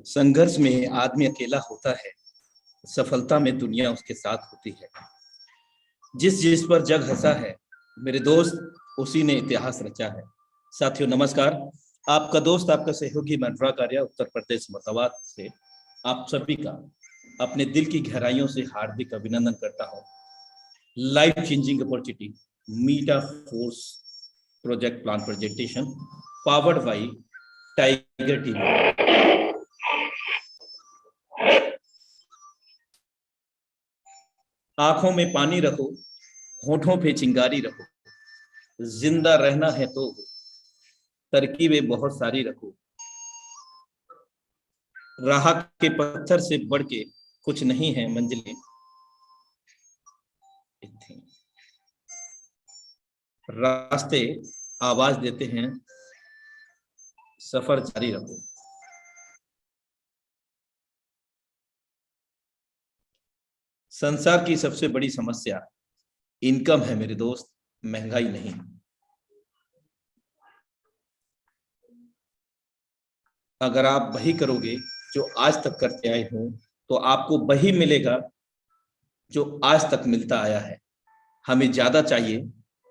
संघर्ष में आदमी अकेला होता है, सफलता में दुनिया उसके साथ होती है। जिस जिस पर जग हंसा है मेरे दोस्त, उसी ने इतिहास रचा है। साथियों नमस्कार, आपका दोस्त आपका सहयोगी मैं अनुराग आर्य उत्तर प्रदेश मुरादाबाद से आप सभी का अपने दिल की गहराइयों से हार्दिक अभिनंदन करता हूँ। Life changing opportunity Meta Force project plan presentation powered by Tiger TV. आंखों में पानी रखो, होठों पे चिंगारी रखो, जिंदा रहना है तो तरकीबें बहुत सारी रखो। राह के पत्थर से बढ़ के कुछ नहीं है मंजिलें, रास्ते आवाज देते हैं, सफर जारी रखो। संसार की सबसे बड़ी समस्या इनकम है मेरे दोस्त, महंगाई नहीं। अगर आप वही करोगे जो आज तक करते आए हो तो आपको वही मिलेगा जो आज तक मिलता आया है। हमें ज्यादा चाहिए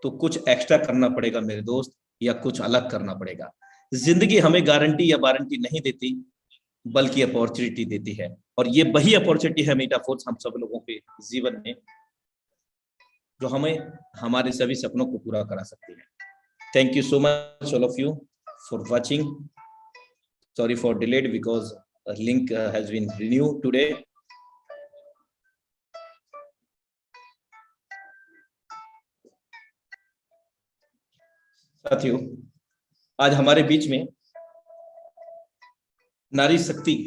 तो कुछ एक्स्ट्रा करना पड़ेगा मेरे दोस्त, या कुछ अलग करना पड़ेगा। जिंदगी हमें गारंटी या वारंटी नहीं देती, बल्कि अपॉर्चुनिटी देती है, और ये वही अपॉर्चुनिटी है मीटा फोर्स हम सब लोगों के जीवन में, जो हमें हमारे सभी सपनों को पूरा करा सकती है। Thank you so much all of you for watching. Sorry for delayed because a link has been renewed today. साथियों, आज हमारे बीच में नारी शक्ति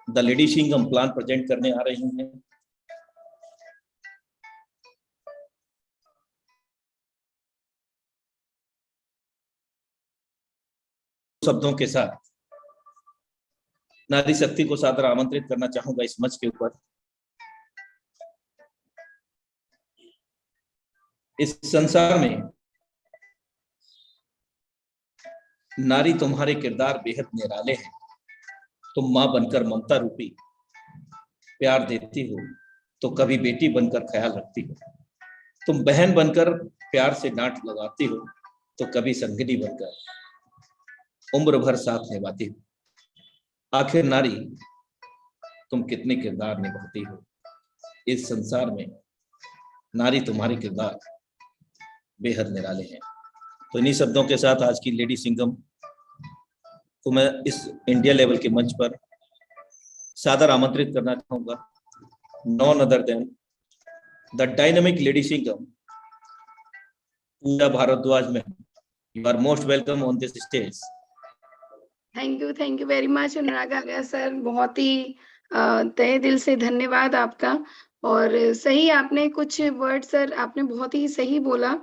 the lady Singham plan present करने आ रही हैं। शब्दों के साथ नारी शक्ति को सादर आमंत्रित करना चाहूंगा इस मंच के ऊपर। इस संसार में नारी तुम्हारे किरदार बेहद निराले हैं। तुम मां बनकर ममता रूपी प्यार देती हो तो कभी बेटी बनकर ख्याल रखती हो। तुम बहन बनकर प्यार से डांट लगाती हो तो कभी संगिनी बनकर उम्र भर साथ निभाती हो। आखिर नारी तुम कितने किरदार निभाती हो इस संसार में। नारी तुम्हारे किरदार बेहद निराले हैं। तो इन्हीं शब्दों के साथ आज की लेडी सिंघम को मैं इस इंडिया लेवल के मंच पर सादर आमंत्रित करना चाहूंगा। None other than the dynamic lady Singham Pooja Bhardwaj में। You are most welcome on this stage. Thank you very much Anurag Arya sir. बहुत ही तहे दिल से धन्यवाद आपका। और सही आपने कुछ वर्ड सर आपने बहुत ही सही बोला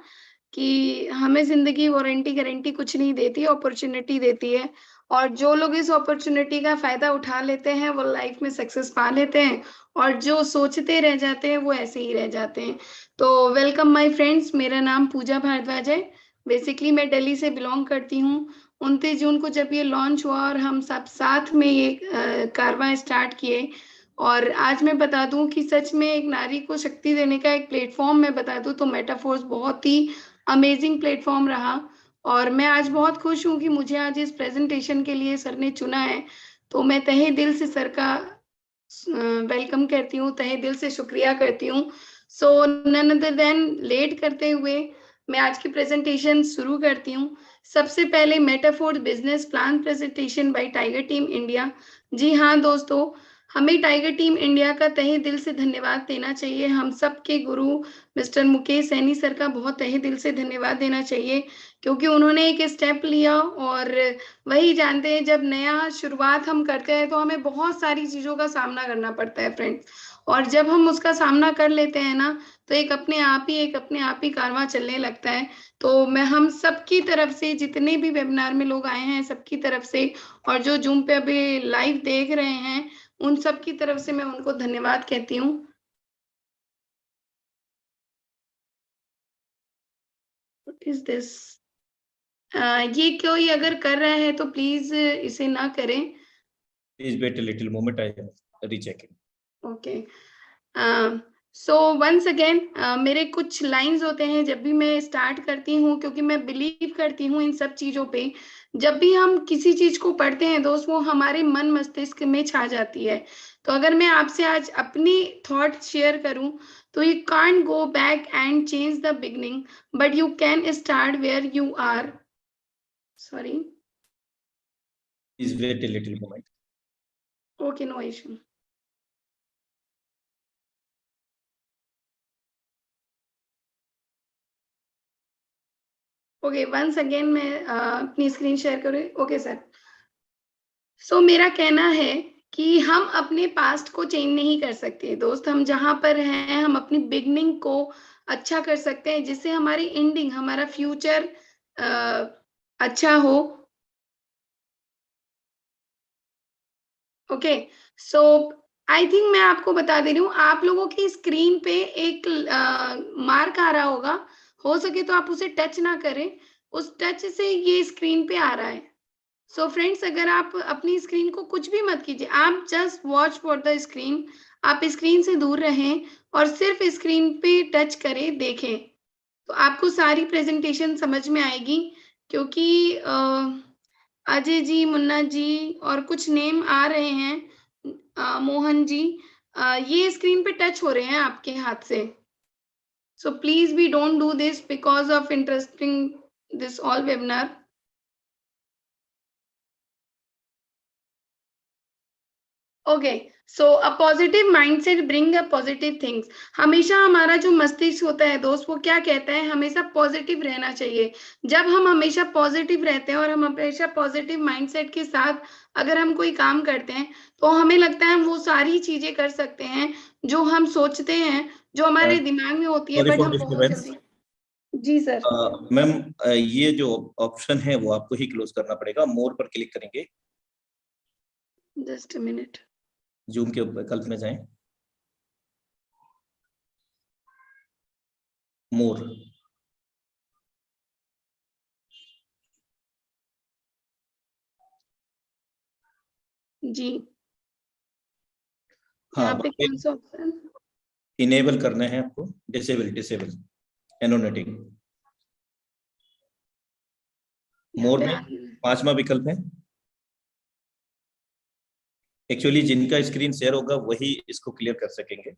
कि हमें जिंदगी वारंटी गारंटी कुछ नहीं देती, अपॉर्चुनिटी देती है। और जो लोग इस अपॉर्चुनिटी का फायदा उठा लेते हैं वो लाइफ में सक्सेस पा लेते हैं, और जो सोचते रह जाते हैं वो ऐसे ही रह जाते हैं। तो वेलकम माय फ्रेंड्स, मेरा नाम पूजा भारद्वाज है। बेसिकली मैं दिल्ली से बिलोंग करती हूँ। 29 जून को जब ये लॉन्च हुआ और हम सब साथ में ये कारवां स्टार्ट किए, और आज मैं बता दूं कि सच में एक नारी को शक्ति देने का एक प्लेटफॉर्म मैं बता दूं तो मेटाफोर्स बहुत ही अमेजिंग प्लेटफॉर्म रहा। और मैं आज बहुत खुश हूँ कि मुझे आज इस प्रेजेंटेशन के लिए सर ने चुना है। तो मैं तहे दिल से सर का वेलकम करती हूँ, तहे दिल से शुक्रिया करती हूँ। सो नन अदर देन लेट करते हुए मैं आज की प्रेजेंटेशन शुरू करती हूँ। सबसे पहले Metaforce business plan presentation by Tiger team India. जी हाँ दोस्तों, हमें टाइगर टीम इंडिया का तहे दिल से धन्यवाद देना चाहिए। हम सबके गुरु मिस्टर मुकेश सैनी सर का बहुत तहे दिल से धन्यवाद देना चाहिए, क्योंकि उन्होंने एक स्टेप लिया। और वही जानते हैं, जब नया शुरुआत हम करते हैं तो हमें बहुत सारी चीज़ों का सामना करना पड़ता है फ्रेंड्स। और जब हम उसका सामना कर लेते हैं ना, तो एक अपने आप ही कारवां चलने लगता है। तो मैं हम सबकी तरफ से, जितने भी वेबिनार में लोग आए हैं सबकी तरफ से, और जो जूम पे अभी लाइव देख रहे हैं उन सब की तरफ से मैं उनको धन्यवाद कहती हूँ। What is this? ये कोई अगर कर रहा है तो प्लीज इसे ना करें। Please wait a little moment, I am rechecking. Okay, so once again मेरे कुछ लाइंस होते हैं जब भी मैं स्टार्ट करती हूँ, क्योंकि मैं बिलीव करती हूँ इन सब चीजों पे। जब भी हम किसी चीज को पढ़ते हैं दोस्त, वो हमारे मन मस्तिष्क में छा जाती है। तो अगर मैं आपसे आज अपनी थॉट शेयर करूं, तो you can't go back and change the beginning, but you can start where you are. Sorry, Please wait a little moment. Okay, no issue. Okay, once again मैं अपनी स्क्रीन शेयर करूँ। Okay sir, so मेरा कहना है कि हम अपने past को चेंज नहीं कर सकते दोस्त। हम जहां पर हैं, हम अपनी बिगनिंग को अच्छा कर सकते हैं, जिससे हमारी एंडिंग, हमारा फ्यूचर अच्छा हो। ओके, सो आई थिंक मैं आपको बता दे रही हूँ, आप लोगों की स्क्रीन पे एक मार्क आ रहा होगा। हो सके तो आप उसे टच ना करें, उस टच से ये स्क्रीन पे आ रहा है। सो फ्रेंड्स, अगर आप अपनी स्क्रीन को कुछ भी मत कीजिए, आप just watch for the screen. आप स्क्रीन से दूर रहें और सिर्फ स्क्रीन पे टच करें, देखें, तो आपको सारी प्रेजेंटेशन समझ में आएगी। क्योंकि अजय जी, मुन्ना जी और कुछ नेम आ रहे हैं, मोहन जी, ये स्क्रीन पे टच हो रहे हैं आपके हाथ से। So please we don't do this because of interesting this all webinar. Okay, so a positive mindset bring a positive things. हमेशा हमारा जो मस्तिष्क होता है दोस्त, वो क्या कहता है, हमेशा पॉजिटिव रहना चाहिए। जब हम हमेशा पॉजिटिव रहते हैं और हम हमेशा पॉजिटिव माइंडसेट के साथ अगर हम कोई काम करते हैं, तो हमें लगता है हम वो सारी चीजें कर सकते हैं जो हम सोचते हैं, जो हमारे दिमाग में होती है, Sorry बट for हम बहुत disturbance. जल्दी। जी सर। मैम, ये जो ऑप्शन है वो आपको ही क्लोज करना पड़ेगा। मोर पर क्लिक करेंगे, जस्ट अ मिनट। जूम के विकल्प में जाएं, मोर। जी, हाँ, यहाँ पे कौन सा ऑप्शन? इनेबल करना है आपको, डिसेबल एनोनेटिंग। मोर में 5वां विकल्प है। एक्चुअली जिनका स्क्रीन शेयर होगा वही इसको क्लियर कर सकेंगे।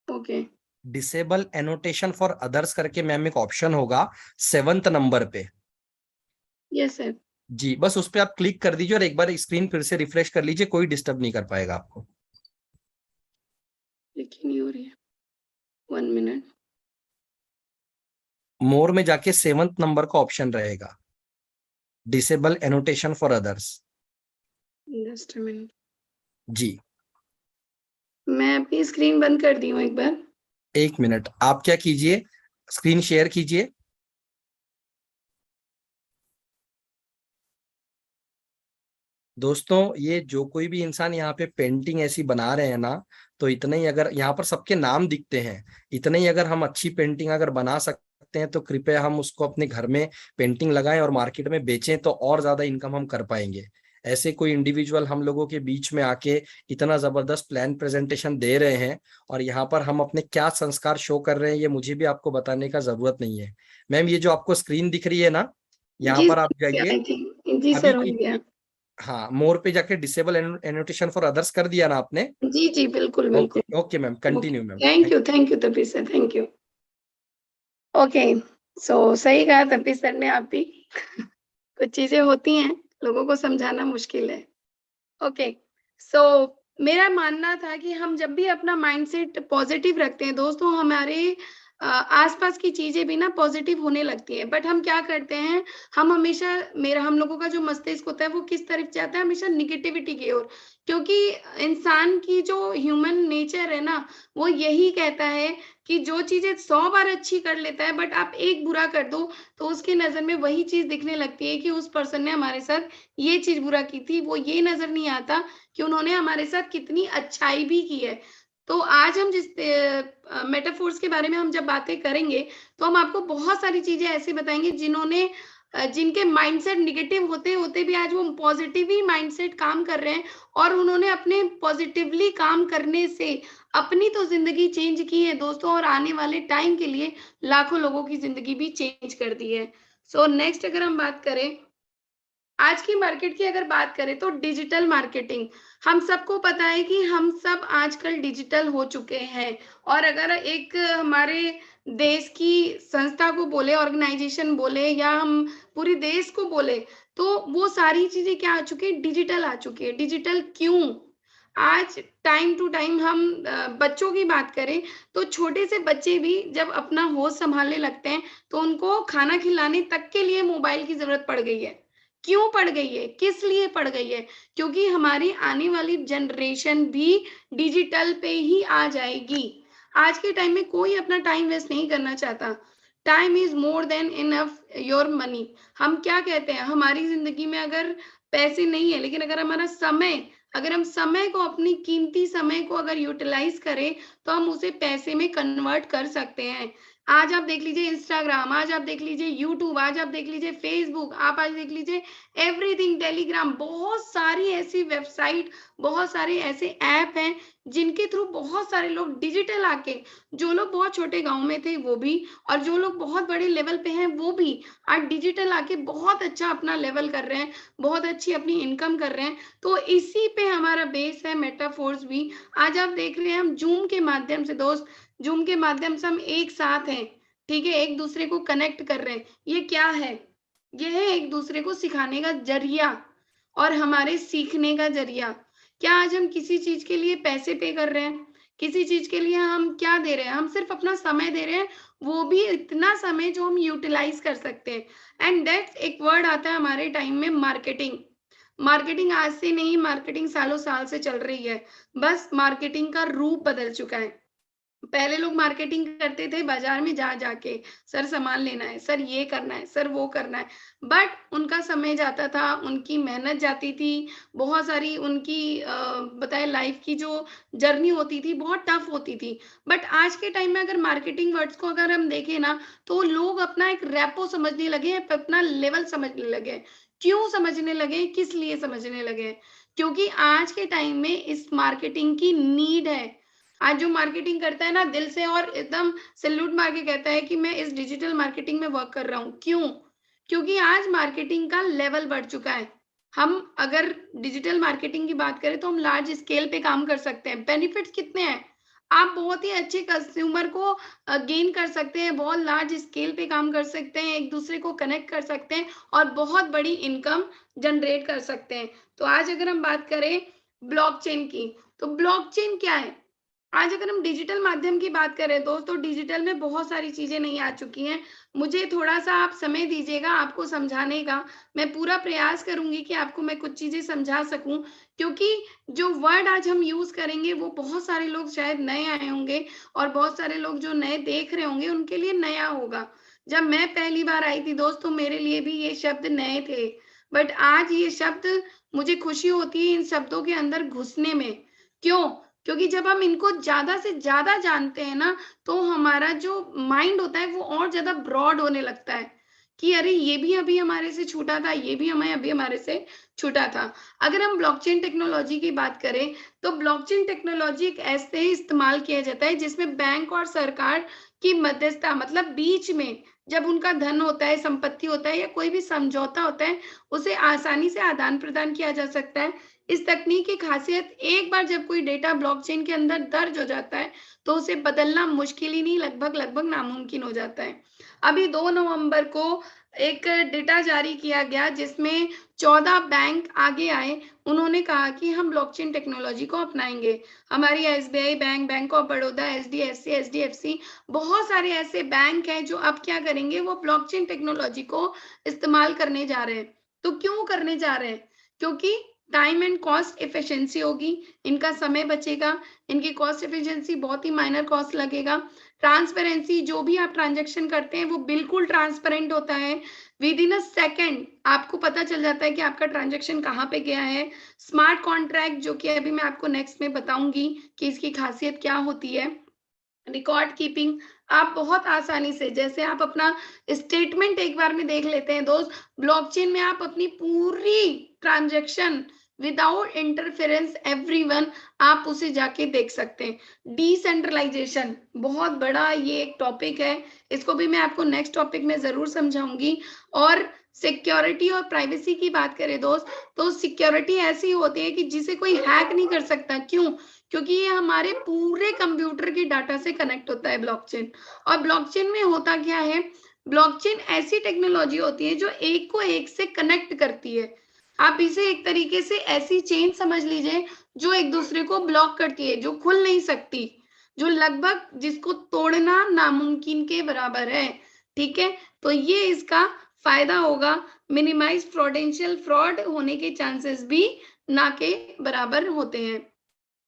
Okay, disable annotation for others करके मैम एक ऑप्शन होगा 7th नंबर पे। Yes sir. जी, बस उस पर आप क्लिक कर दीजिए और एक बार स्क्रीन फिर से रिफ्रेश कर लीजिए, कोई डिस्टर्ब नहीं कर पाएगा आपको। लेकिन नहीं हो रही है, 1 मिनट। मोर में जाके 7th नंबर का ऑप्शन रहेगा, disable annotation for others. Just a minute, जी, मैं अपनी स्क्रीन बंद कर दी हूँ एक बार। 1 मिनट, आप क्या कीजिए, स्क्रीन शेयर कीजिए। दोस्तों, ये जो कोई भी इंसान यहाँ पे पेंटिंग ऐसी बना रहे हैं ना, तो इतने ही अगर यहाँ पर सबके नाम दिखते हैं, इतने ही अगर हम अच्छी पेंटिंग अगर बना सकते हैं, तो कृपया हम उसको अपने घर में पेंटिंग लगाएं और मार्केट में बेचें, तो और ज्यादा इनकम हम कर पाएंगे। ऐसे कोई इंडिविजुअल हम लोगों के बीच में आके इतना जबरदस्त प्लान प्रेजेंटेशन दे रहे हैं, और यहाँ पर हम अपने क्या संस्कार शो कर रहे हैं, ये मुझे भी आपको बताने का जरूरत नहीं है। मैम, ये जो आपको स्क्रीन दिख रही है ना, यहाँ जी पर आप सर, जाइए आई थिंक जी अभी सर, हो की। गया। हाँ, मोर पे जाके डिसेबल एनोटेशन फॉर अदर्स कर दिया ना आपने? जी जी, बिल्कुल ओके, बिल्कुल। Okay ma'am, okay, continue ma'am. Thank you Tapi sir, thank you. Okay, so सही कहा तपी सर ने, आप भी। कुछ चीजें होती हैं, लोगों को समझाना मुश्किल है। ओके, सो मेरा मानना था कि हम जब भी अपना माइंडसेट पॉजिटिव रखते हैं दोस्तों, हमारे आसपास की चीजें भी ना पॉजिटिव होने लगती हैं। बट हम क्या करते हैं, हम हमेशा, हम लोगों का जो मस्तिष्क होता है वो किस तरफ जाता है, हमेशा निगेटिविटी की ओर। क्योंकि इंसान की जो ह्यूमन नेचर है ना, वो यही कहता है कि जो चीजें 100 बार अच्छी कर लेता है, बट आप एक बुरा कर दो, तो उसकी नजर में वही चीज दिखने लगती है कि उस पर्सन ने हमारे साथ ये चीज बुरा की थी। वो ये नजर नहीं आता कि उन्होंने हमारे साथ कितनी अच्छाई भी की है। तो आज हम जिस मेटाफोर्स के बारे में हम जब बातें करेंगे, तो हम आपको बहुत सारी चीजें ऐसी बताएंगे जिन्होंने जिनके माइंडसेट निगेटिव होते होते भी आज वो पॉजिटिव ही माइंडसेट काम कर रहे हैं, और उन्होंने अपने पॉजिटिवली काम करने से अपनी तो जिंदगी चेंज की है दोस्तों, और आने वाले टाइम के लिए लाखों लोगों की जिंदगी भी चेंज कर दी है। सो नेक्स्ट अगर हम बात करें आज की मार्केट की, अगर बात करें तो डिजिटल मार्केटिंग, हम सबको पता है कि हम सब आजकल डिजिटल हो चुके हैं। और अगर एक हमारे देश की संस्था को बोले, ऑर्गेनाइजेशन बोले, या हम पूरे देश को बोले, तो वो सारी चीजें क्या आ चुकी है, डिजिटल आ चुकी है। डिजिटल क्यों? आज टाइम टू टाइम हम बच्चों की बात करें तो छोटे से बच्चे भी जब अपना होश संभालने लगते हैं तो उनको खाना खिलाने तक के लिए मोबाइल की जरूरत पड़ गई है। क्यों पड़ गई है, किस लिए पड़ गई है? क्योंकि हमारी आने वाली जनरेशन भी डिजिटल पे ही आ जाएगी। आज के टाइम में कोई अपना टाइम वेस्ट नहीं करना चाहता। Time is more than enough your money. हम क्या कहते हैं, हमारी जिंदगी में अगर पैसे नहीं है, लेकिन अगर हमारा समय, अगर हम समय को, अपनी कीमती समय को अगर यूटिलाइज करें तो हम उसे पैसे में कन्वर्ट कर सकते हैं। आज आप देख लीजिए इंस्टाग्राम, आज आप देख लीजिए यूट्यूब, आज आप देख लीजिए फेसबुक, आप आज देख लीजिए एवरीथिंग, टेलीग्राम, बहुत सारी ऐसी वेबसाइट, बहुत सारे ऐसे ऐप हैं जिनके थ्रू बहुत सारे लोग डिजिटल आके, जो लोग बहुत छोटे गांव में थे वो भी, और जो लोग बहुत बड़े लेवल पे हैं वो भी, आज डिजिटल आके बहुत अच्छा अपना लेवल कर रहे हैं, बहुत अच्छी अपनी इनकम कर रहे हैं। तो इसी पे हमारा बेस है मेटाफोर्स भी। आज आप देख रहे हैं हम जूम के माध्यम से, दोस्त, जूम के माध्यम से हम एक साथ हैं, ठीक है, एक दूसरे को कनेक्ट कर रहे हैं। ये क्या है? ये है एक दूसरे को सिखाने का जरिया और हमारे सीखने का जरिया। क्या आज हम किसी चीज के लिए पैसे पे कर रहे हैं? किसी चीज के लिए हम क्या दे रहे हैं? हम सिर्फ अपना समय दे रहे हैं, वो भी इतना समय जो हम यूटिलाइज कर सकते हैं। एंड दैट्स एक वर्ड आता है हमारे टाइम में, मार्केटिंग। मार्केटिंग आज से नहीं, मार्केटिंग सालों साल से चल रही है, बस मार्केटिंग का रूप बदल चुका है। पहले लोग मार्केटिंग करते थे बाजार में जा जाके, सर सामान लेना है, सर ये करना है, सर वो करना है, बट उनका समय जाता था, उनकी मेहनत जाती थी, बहुत सारी उनकी बताए लाइफ की जो जर्नी होती थी बहुत टफ होती थी। बट आज के टाइम में अगर मार्केटिंग वर्ड्स को अगर हम देखें ना, तो लोग अपना एक रैपो समझने लगे हैं, अपना लेवल समझने लगे हैं। क्यों समझने लगे, किस लिए समझने लगे? क्योंकि आज के टाइम में इस मार्केटिंग की नीड है। आज जो मार्केटिंग करता है ना दिल से और एकदम सैल्यूट मार के कहता है कि मैं इस डिजिटल मार्केटिंग में वर्क कर रहा हूँ। क्यों? क्योंकि आज मार्केटिंग का लेवल बढ़ चुका है। हम अगर डिजिटल मार्केटिंग की बात करें तो हम लार्ज स्केल पे काम कर सकते हैं। बेनिफिट्स कितने हैं? आप बहुत ही अच्छे कंज्यूमर को गेन कर सकते हैं, बहुत लार्ज स्केल पे काम कर सकते हैं, एक दूसरे को कनेक्ट कर सकते हैं और बहुत बड़ी इनकम जनरेट कर सकते हैं। तो आज अगर हम बात करें ब्लॉकचेन की, तो ब्लॉकचेन क्या है? आज अगर हम डिजिटल माध्यम की बात करें दोस्तों, डिजिटल में बहुत सारी चीजें नहीं आ चुकी हैं। मुझे थोड़ा सा आप समय दीजिएगा आपको समझाने का। मैं पूरा प्रयास करूंगी कि आपको मैं कुछ चीजें समझा सकूं, क्योंकि जो वर्ड आज हम यूज करेंगे वो बहुत सारे लोग शायद नए आए होंगे और बहुत सारे लोग जो नए देख रहे होंगे उनके लिए नया होगा। जब मैं पहली बार आई थी दोस्तों, मेरे लिए भी ये शब्द नए थे, बट आज ये शब्द, मुझे खुशी होती है इन शब्दों के अंदर घुसने में। क्यों? क्योंकि जब हम इनको ज्यादा से ज्यादा जानते हैं ना, तो हमारा जो माइंड होता है वो और ज्यादा ब्रॉड होने लगता है कि अरे ये भी अभी हमारे से छूटा था, ये भी हमें अभी हमारे से छूटा था। अगर हम ब्लॉकचेन टेक्नोलॉजी की बात करें तो ब्लॉकचेन टेक्नोलॉजी एक ऐसे ही इस्तेमाल किया जाता है जिसमें बैंक और सरकार की मध्यस्थता, मतलब बीच में जब उनका धन होता है, संपत्ति होता है या कोई भी समझौता होता है, उसे आसानी से आदान प्रदान किया जा सकता है। इस तकनीक की खासियत, एक बार जब कोई डेटा ब्लॉकचेन के अंदर दर्ज हो जाता है तो उसे बदलना मुश्किल ही नहीं, लगभग लगभग नामुमकिन हो जाता है। अभी 2 नवंबर को एक डेटा जारी किया गया जिसमें 14 बैंक आगे आए। उन्होंने कहा कि हम ब्लॉकचेन टेक्नोलॉजी को अपनाएंगे। हमारी SBI bank, bank of Baroda, HDFC, HDFC, बहुत सारे ऐसे बैंक हैं जो अब क्या करेंगे, वो ब्लॉकचेन टेक्नोलॉजी को इस्तेमाल करने जा रहे हैं। तो क्यों करने जा रहे हैं? क्योंकि टाइम एंड कॉस्ट एफिशिएंसी होगी, इनका समय बचेगा, इनकी कॉस्ट एफिशिएंसी बहुत ही माइनर कॉस्ट लगेगा। ट्रांसपेरेंसी, जो भी आप ट्रांजैक्शन करते हैं वो बिल्कुल ट्रांसपेरेंट होता है। विद इन अ सेकेंड आपको पता चल जाता है कि आपका ट्रांजैक्शन कहाँ पे गया है। स्मार्ट कॉन्ट्रैक्ट, जो कि अभी मैं आपको नेक्स्ट में बताऊंगी कि इसकी खासियत क्या होती है। रिकॉर्ड कीपिंग आप बहुत आसानी से, जैसे आप अपना स्टेटमेंट एक बार में देख लेते हैं दोस्त, ब्लॉकचेन में आप अपनी पूरी ट्रांजैक्शन विदाउट इंटरफेरेंस एवरीवन आप उसे जाके देख सकते हैं। डिसेंट्रलाइजेशन बहुत बड़ा ये एक टॉपिक है, इसको भी मैं आपको नेक्स्ट टॉपिक में जरूर समझाऊंगी। और सिक्योरिटी और प्राइवेसी की बात करें दोस्त, तो सिक्योरिटी ऐसी होती है कि जिसे कोई हैक नहीं कर सकता। क्यों? क्योंकि ये हमारे पूरे कंप्यूटर के डाटा से कनेक्ट होता है ब्लॉकचेन। और ब्लॉकचेन में होता क्या है, ब्लॉकचेन ऐसी टेक्नोलॉजी होती है जो एक को एक से कनेक्ट करती है। आप इसे एक तरीके से ऐसी चेन समझ लीजिए जो एक दूसरे को ब्लॉक करती है, जो खुल नहीं सकती, जो लगभग जिसको तोड़ना नामुमकिन के बराबर है। ठीक है, तो ये इसका फायदा होगा। मिनिमाइज फ्रॉडेंशियल, फ्रॉड होने के चांसेस भी ना के बराबर होते हैं।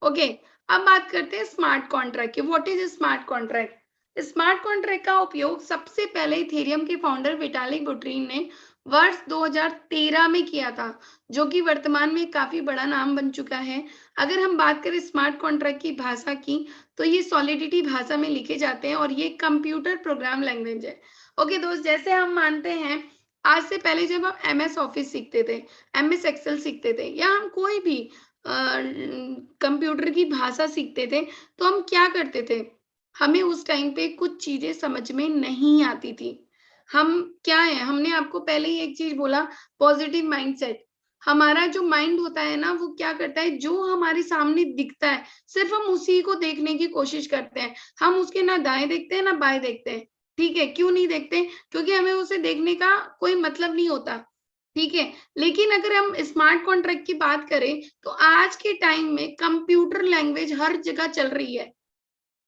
ओके, अब बात करते हैं स्मार्ट कॉन्ट्रैक्ट की। What is smart contract? Smart contract का उपयोग सबसे पहले इथेरियम के फाउंडर विटालिक बुटेरिन ने वर्ष 2013 में किया था, जो कि वर्तमान में काफी बड़ा नाम बन चुका है। अगर हम बात करें स्मार्ट कॉन्ट्रैक्ट की भाषा की, तो ये सॉलिडिटी भाषा में लिखे जाते हैं और ये कंप्यूटर प्रोग्राम लैंग्वेज है। ओके दोस्त, जैसे हम मानते हैं आज से पहले जब हम MS ऑफिस सीखते थे, MS एक्सेल सीखते थे, या हम कोई भी कंप्यूटर की भाषा सीखते थे, तो हम क्या करते थे, हमें उस टाइम पे कुछ चीजें समझ में नहीं आती थी। हम क्या है, हमने आपको पहले ही एक चीज बोला, पॉजिटिव माइंडसेट। हमारा जो माइंड होता है ना, वो क्या करता है, जो हमारे सामने दिखता है सिर्फ हम उसी को देखने की कोशिश करते हैं। हम उसके ना दाएं देखते हैं ना बाएं देखते हैं। ठीक है, क्यों नहीं देखते? क्योंकि हमें उसे देखने का कोई मतलब नहीं होता। ठीक है, लेकिन अगर हम स्मार्ट कॉन्ट्रैक्ट की बात करें, तो आज के टाइम में कंप्यूटर लैंग्वेज हर जगह चल रही है।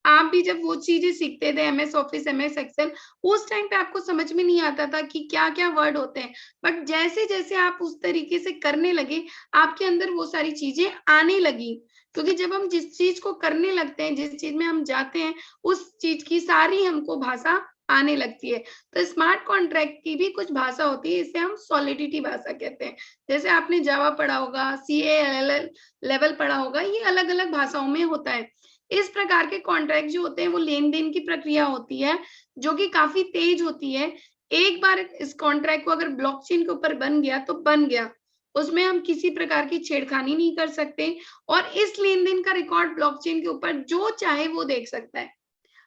आप भी जब वो चीजें सीखते थे, MS ऑफिस, MS एक्सेल, उस टाइम पे आपको समझ में नहीं आता था कि क्या क्या वर्ड होते हैं। बट जैसे जैसे आप उस तरीके से करने लगे, आपके अंदर वो सारी चीजें आने लगी। क्योंकि जब हम जिस चीज को करने लगते हैं, जिस चीज में हम जाते हैं, उस चीज की सारी हमको भाषा आने लगती है। तो स्मार्ट कॉन्ट्रैक्ट की भी कुछ भाषा होती है, इसे हम सॉलिडिटी भाषा कहते हैं। जैसे आपने जावा पढ़ा होगा, CALL लेवल पढ़ा होगा, ये अलग अलग भाषाओं में होता है। इस प्रकार के कॉन्ट्रैक्ट जो होते हैं, वो लेन देन की प्रक्रिया होती है, जो कि काफी तेज होती है। एक बार इस कॉन्ट्रैक्ट को अगर ब्लॉकचेन के ऊपर बन गया तो बन गया, उसमें हम किसी प्रकार की छेड़खानी नहीं कर सकते, और इस लेन देन का रिकॉर्ड ब्लॉकचेन के ऊपर जो चाहे वो देख सकता है।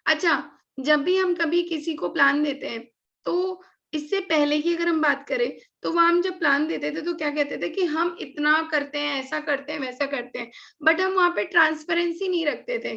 अच्छा, जब भी हम कभी किसी को प्लान देते हैं, तो इससे पहले की अगर हम बात करें, तो वहां हम जब प्लान देते थे तो क्या कहते थे कि हम इतना करते हैं, ऐसा करते हैं, वैसा करते हैं, बट हम वहां पे ट्रांसपेरेंसी नहीं रखते थे।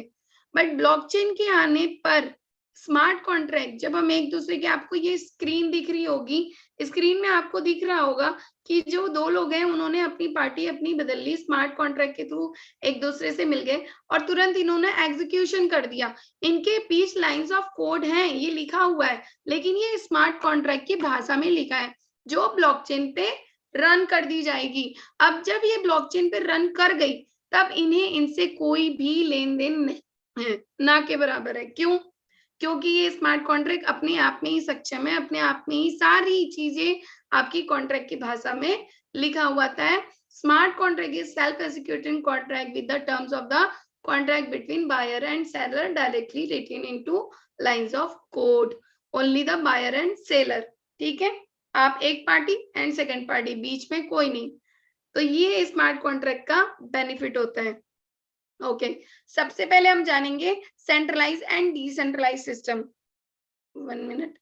बट ब्लॉकचेन के आने पर स्मार्ट कॉन्ट्रैक्ट, जब हम एक दूसरे के, आपको ये स्क्रीन दिख रही होगी, स्क्रीन में आपको दिख रहा होगा कि जो दो लोग हैं उन्होंने अपनी पार्टी अपनी बदल ली, स्मार्ट कॉन्ट्रैक्ट के थ्रू एक दूसरे से मिल गए और तुरंत इन्होंने एग्जीक्यूशन कर दिया। इनके बीच लाइंस ऑफ कोड हैं, ये लिखा हुआ है, लेकिन ये स्मार्ट कॉन्ट्रैक्ट की भाषा में लिखा है, जो ब्लॉकचेन पे रन कर दी जाएगी। अब जब ये ब्लॉकचेन पे रन कर गई, तब इन्हें इनसे कोई भी लेन देन नहीं है, ना के बराबर है। क्यों? क्योंकि ये स्मार्ट कॉन्ट्रैक्ट अपने आप में ही सक्षम है, अपने आप में ही सारी चीजें आपकी कॉन्ट्रैक्ट की भाषा में लिखा हुआ है। Smart contract is self executing contract with the terms of the contract between buyer and seller directly written into lines of code, only the buyer and seller। ठीक है, आप एक पार्टी एंड सेकंड पार्टी, बीच में कोई नहीं। तो ये smart contract का बेनिफिट होता है। ओके, सबसे पहले हम जानेंगे centralise and decentralise system. 1 minute.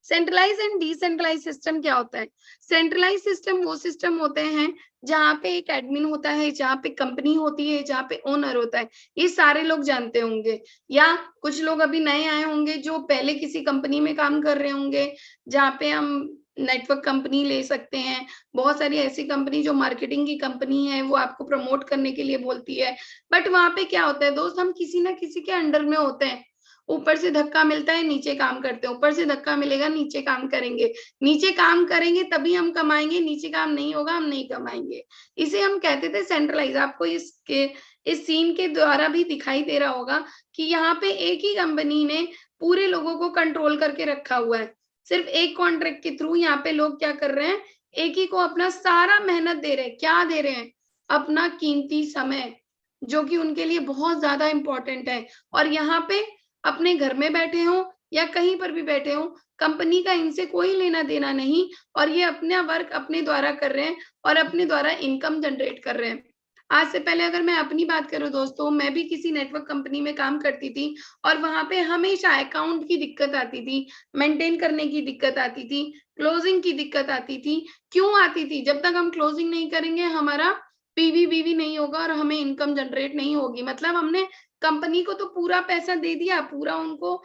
Centralise and decentralise system क्या होता है? सेंट्रलाइज सिस्टम वो सिस्टम होते हैं जहाँ पे एक एडमिन होता है, जहाँ पे कंपनी होती है, जहाँ पे ओनर होता है। ये सारे लोग जानते होंगे, या कुछ लोग अभी नए आए होंगे जो पहले किसी कंपनी में काम कर रहे होंगे, जहाँ पे हम नेटवर्क कंपनी ले सकते हैं। बहुत सारी ऐसी कंपनी जो मार्केटिंग की कंपनी है, वो आपको प्रमोट करने के लिए बोलती है। बट वहां पे क्या होता है दोस्त, हम किसी ना किसी के अंडर में होते हैं। ऊपर से धक्का मिलता है, नीचे काम करते हैं, ऊपर से धक्का मिलेगा, नीचे काम करेंगे, नीचे काम करेंगे तभी हम कमाएंगे, नीचे काम नहीं होगा हम नहीं कमाएंगे। इसे हम कहते थे सेंट्रलाइज। आपको इस सीन के द्वारा भी दिखाई दे रहा होगा कि यहाँ पे एक ही कंपनी ने पूरे लोगों को कंट्रोल करके रखा हुआ है। सिर्फ एक कॉन्ट्रैक्ट के थ्रू यहाँ पे लोग क्या कर रहे हैं, एक ही को अपना सारा मेहनत दे रहे हैं। क्या दे रहे हैं? अपना कीमती समय, जो कि उनके लिए बहुत ज्यादा इंपॉर्टेंट है। और यहाँ पे अपने घर में बैठे हों या कहीं पर भी बैठे हों, कंपनी का इनसे कोई लेना देना नहीं, और ये अपना वर्क अपने द्वारा कर रहे हैं और अपने द्वारा इनकम जनरेट कर रहे हैं। आज से पहले अगर मैं अपनी बात करूं दोस्तों, मैं भी किसी नेटवर्क कंपनी में काम करती थी और वहां पे हमेशा अकाउंट की दिक्कत आती थी, मेंटेन करने की दिक्कत आती थी, क्लोजिंग की दिक्कत आती थी। क्यों आती थी? जब तक हम क्लोजिंग नहीं करेंगे हमारा पीवी नहीं होगा और हमें इनकम जनरेट नहीं होगी। मतलब हमने कंपनी को तो पूरा पैसा दे दिया, पूरा उनको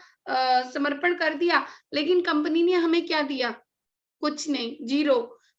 समर्पण कर दिया, लेकिन कंपनी ने हमें क्या दिया? कुछ नहीं, जीरो।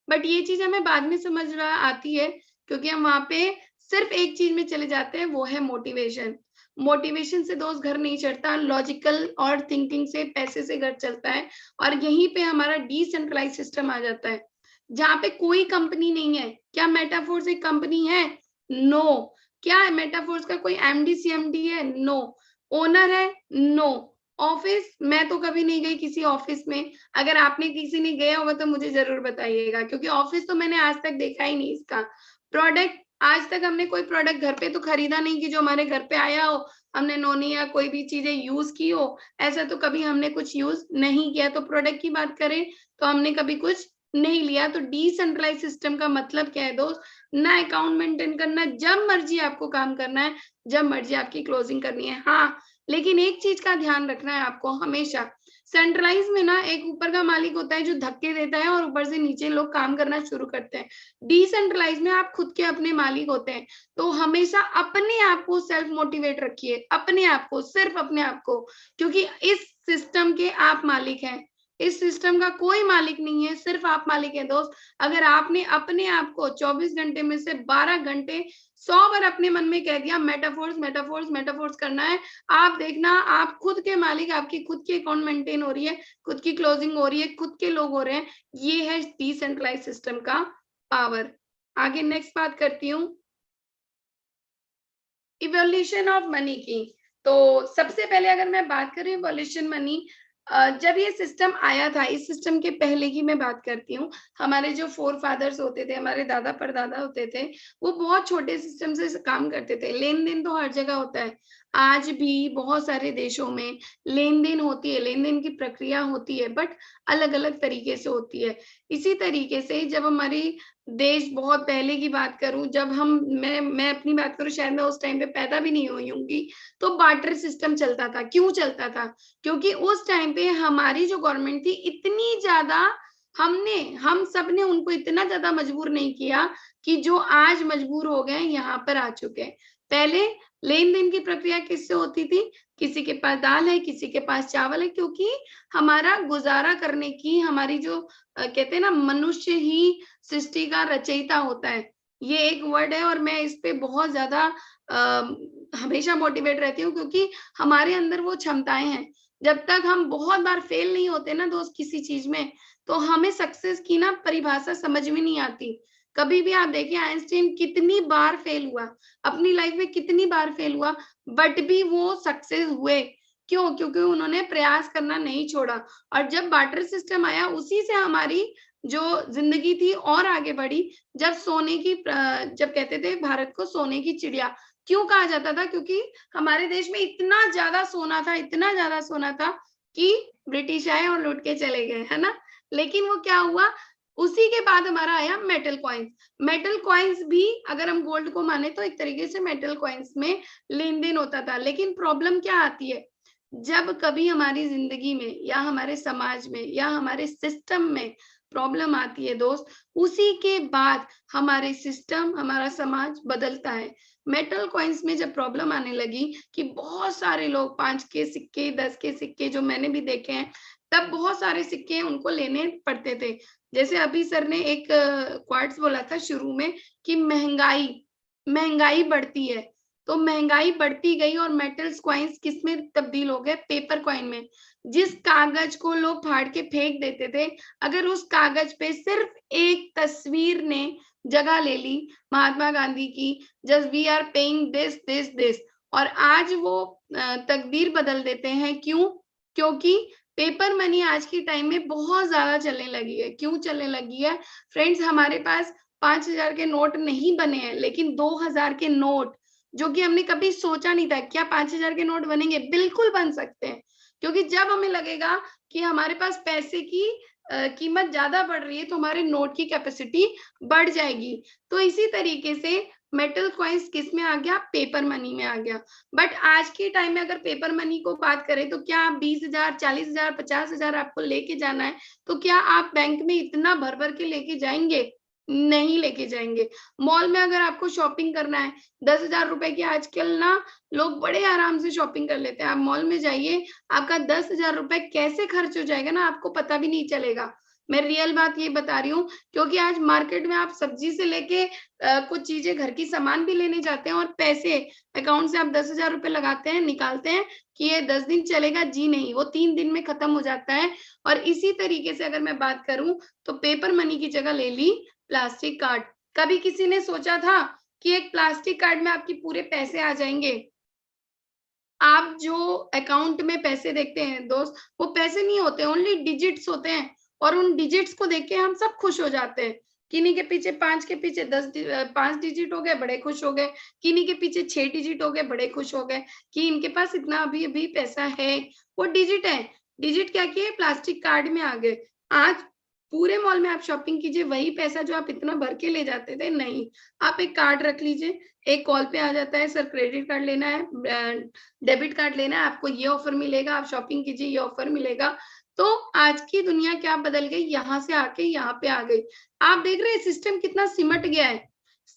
बट ये चीज हमें बाद में समझ आती है, क्योंकि हम वहां पे सिर्फ एक चीज में चले जाते हैं, वो है मोटिवेशन। मोटिवेशन से दोस्त घर नहीं चढ़ता, लॉजिकल और थिंकिंग से, पैसे से घर चलता है। और यहीं पे हमारा डिसेंट्रलाइज सिस्टम आ जाता है, जहाँ पे कोई कंपनी नहीं है। क्या मेटाफोर्स एक कंपनी है? नो। क्या मेटाफोर्स का कोई एमडी सीएमडी है? नो। ओनर है? नो। ऑफिस, मैं तो कभी नहीं गई किसी ऑफिस में। अगर आपने किसी ने गया होगा तो मुझे जरूर बताइएगा, क्योंकि ऑफिस तो मैंने आज तक देखा ही नहीं इसका। प्रोडक्ट, आज तक हमने कोई प्रोडक्ट घर पे तो खरीदा नहीं कि जो हमारे घर पे आया हो, हमने नोनी या कोई भी चीजें यूज की हो, ऐसा तो कभी हमने कुछ यूज नहीं किया। तो प्रोडक्ट की बात करें तो हमने कभी कुछ नहीं लिया। तो डिसेंट्रलाइज सिस्टम का मतलब क्या है दोस्त? ना अकाउंट मेंटेन करना, जब मर्जी आपको काम करना है, जब मर्जी आपकी क्लोजिंग करनी है। हाँ, लेकिन एक चीज का ध्यान रखना है आपको हमेशा, सेंट्रलाइज में ना एक ऊपर का मालिक होता है जो धक्के देता है और ऊपर से नीचे लोग काम करना शुरू करते हैं। डिसेंट्रलाइज में आप खुद के अपने मालिक होते हैं। तो हमेशा अपने आप को सेल्फ मोटिवेट रखिए, अपने आप को, सिर्फ अपने आप को, क्योंकि इस सिस्टम के आप मालिक हैं। इस सिस्टम का कोई मालिक नहीं है, सिर्फ आप मालिक हैं दोस्त। अगर आपने अपने आप को 24 घंटे में से 12 घंटे 100 बार अपने मन में कह दिया मेटाफोर्स मेटाफोर्स मेटाफोर्स करना है, आप देखना आप खुद के मालिक, आपकी खुद की अकाउंट मेंटेन हो रही है, खुद की क्लोजिंग हो रही है, खुद के लोग हो रहे हैं। ये है डिसेंट्रलाइज सिस्टम का पावर। आगे नेक्स्ट बात करती हूँ इवोल्यूशन ऑफ मनी की। तो सबसे पहले अगर मैं बात करूं इवोल्यूशन मनी, जब ये सिस्टम आया था, इस सिस्टम के पहले की मैं बात करती हूँ, हमारे जो फोर फादर्स होते थे, हमारे दादा परदादा होते थे, वो बहुत छोटे सिस्टम से काम करते थे। लेन देन तो हर जगह होता है, आज भी बहुत सारे देशों में लेन देन होती है, लेन देन की प्रक्रिया होती है, बट अलग अलग तरीके से होती है। इसी तरीके से जब हमारी देश, बहुत पहले की बात करूं, जब मैं अपनी बात करूं, शायद मैं उस टाइम पे पैदा भी नहीं हुई होंगी, तो बार्टर सिस्टम चलता था। क्यों चलता था? क्योंकि उस टाइम पे हमारी जो गवर्नमेंट थी इतनी ज्यादा, हम सब ने उनको इतना ज्यादा मजबूर नहीं किया कि जो आज मजबूर हो गए यहाँ पर आ चुके हैं। पहले लेन देन की प्रक्रिया किससे होती थी? किसी के पास दाल है, किसी के पास चावल है, क्योंकि हमारा गुजारा करने की, हमारी जो कहते हैं ना, मनुष्य ही सृष्टि का रचयिता होता है, ये एक वर्ड है। और मैं इस पे बहुत ज्यादा हमेशा मोटिवेट रहती हूँ, क्योंकि हमारे अंदर वो क्षमताएं हैं। जब तक हम बहुत बार फेल नहीं होते ना दोस्त किसी चीज में, तो हमें सक्सेस की ना परिभाषा समझ में नहीं आती। कभी भी आप देखिए आइंस्टीन कितनी बार फेल हुआ, अपनी लाइफ में कितनी बार फेल हुआ, बट भी वो सक्सेस हुए। क्यों? क्योंकि उन्होंने प्रयास करना नहीं छोड़ा। और जब बार्टर सिस्टम आया, उसी से हमारी जो जिंदगी थी और आगे बढ़ी। जब सोने की, जब कहते थे भारत को सोने की चिड़िया क्यों कहा जाता था? क्योंकि हमारे देश में इतना ज्यादा सोना था, इतना ज्यादा सोना था कि ब्रिटिश आए और लूट के चले गए, है ना। लेकिन वो क्या हुआ, उसी के बाद हमारा आया मेटल कॉइन्स। मेटल कॉइन्स भी अगर हम गोल्ड को माने तो एक तरीके से मेटल कॉइन्स में लेन देन होता था। लेकिन प्रॉब्लम क्या आती है, जब कभी हमारी जिंदगी में या हमारे समाज में या हमारे सिस्टम में प्रॉब्लम आती है दोस्त, उसी के बाद हमारे सिस्टम, हमारा समाज बदलता है। मेटल कॉइन्स में जब प्रॉब्लम आने लगी कि बहुत सारे लोग 5 के सिक्के, 10 के सिक्के जो मैंने भी देखे हैं, तब बहुत सारे सिक्के उनको लेने पड़ते थे। जैसे अभी सर ने एक क्वार्ट्स बोला था शुरू में कि महंगाई बढ़ती है, तो महंगाई बढ़ती गई और मेटल्स कॉइन्स किस में तब्दील हो गए? पेपर कॉइन में। जिस कागज को लोग फाड़ के फेंक देते थे, अगर उस कागज पे सिर्फ एक तस्वीर ने जगह ले ली महात्मा गांधी की, just we are paying this this this, और आज वो तकदीर बदल देते हैं। क्यों? क्योंकि पेपर मनी आज की टाइम में बहुत ज्यादा चलने लगी है। क्यों चलने लगी है फ्रेंड्स? हमारे पास 5,000 के नोट नहीं बने हैं, लेकिन 2,000 के नोट, जो कि हमने कभी सोचा नहीं था। क्या 5,000 के नोट बनेंगे? बिल्कुल बन सकते हैं, क्योंकि जब हमें लगेगा कि हमारे पास पैसे की कीमत ज्यादा बढ़ रही है तो हमारे नोट की कैपेसिटी बढ़ जाएगी। तो इसी तरीके से मेटल कॉइन्स किस में आ गया? पेपर मनी में आ गया। बट आज के टाइम में अगर पेपर मनी को बात करें तो क्या आप 20,000, 40,000, 50,000 आपको लेके जाना है तो क्या आप बैंक में इतना भर भर के लेके जाएंगे? नहीं लेके जाएंगे। मॉल में अगर आपको शॉपिंग करना है 10,000 रुपए की आजकल ना लोग बड़े आराम से शॉपिंग कर लेते हैं। आप मॉल में जाइए, आपका 10,000 रुपए कैसे खर्च हो जाएगा ना आपको पता भी नहीं चलेगा। मैं रियल बात ये बता रही हूँ, क्योंकि आज मार्केट में आप सब्जी से लेके कुछ चीजें घर की सामान भी लेने जाते हैं और पैसे अकाउंट से आप 10,000 रुपए लगाते हैं, निकालते हैं कि ये 10 दिन चलेगा। जी नहीं, वो 3 दिन में खत्म हो जाता है। और इसी तरीके से अगर मैं बात करूं तो पेपर मनी की जगह ले ली प्लास्टिक कार्ड। कभी किसी ने सोचा था कि एक प्लास्टिक कार्ड में आपके पूरे पैसे आ जाएंगे? आप जो अकाउंट में पैसे देखते हैं दोस्त, वो पैसे नहीं होते, ओनली डिजिट्स होते हैं। और उन डिजिट्स को देख के हम सब खुश हो जाते हैं। किन्हीं के पीछे 5 के पीछे 5 डिजिट हो गए, बड़े खुश हो गए। किन्हीं के पीछे 6 डिजिट हो गए, बड़े खुश हो गए कि इनके पास इतना अभी अभी पैसा है। वो डिजिट है। डिजिट क्या किए? प्लास्टिक कार्ड में आ गए। आज पूरे मॉल में आप शॉपिंग कीजिए, वही पैसा जो आप इतना भर के ले जाते थे, नहीं, आप एक कार्ड रख लीजिए, एक कॉल पे आ जाता है, सर क्रेडिट कार्ड लेना है, डेबिट कार्ड लेना है, आपको ये ऑफर मिलेगा, आप शॉपिंग कीजिए, ये ऑफर मिलेगा। तो आज की दुनिया क्या बदल गई, यहाँ से आके यहाँ पे आ गई। आप देख रहे हैं सिस्टम कितना सिमट गया है।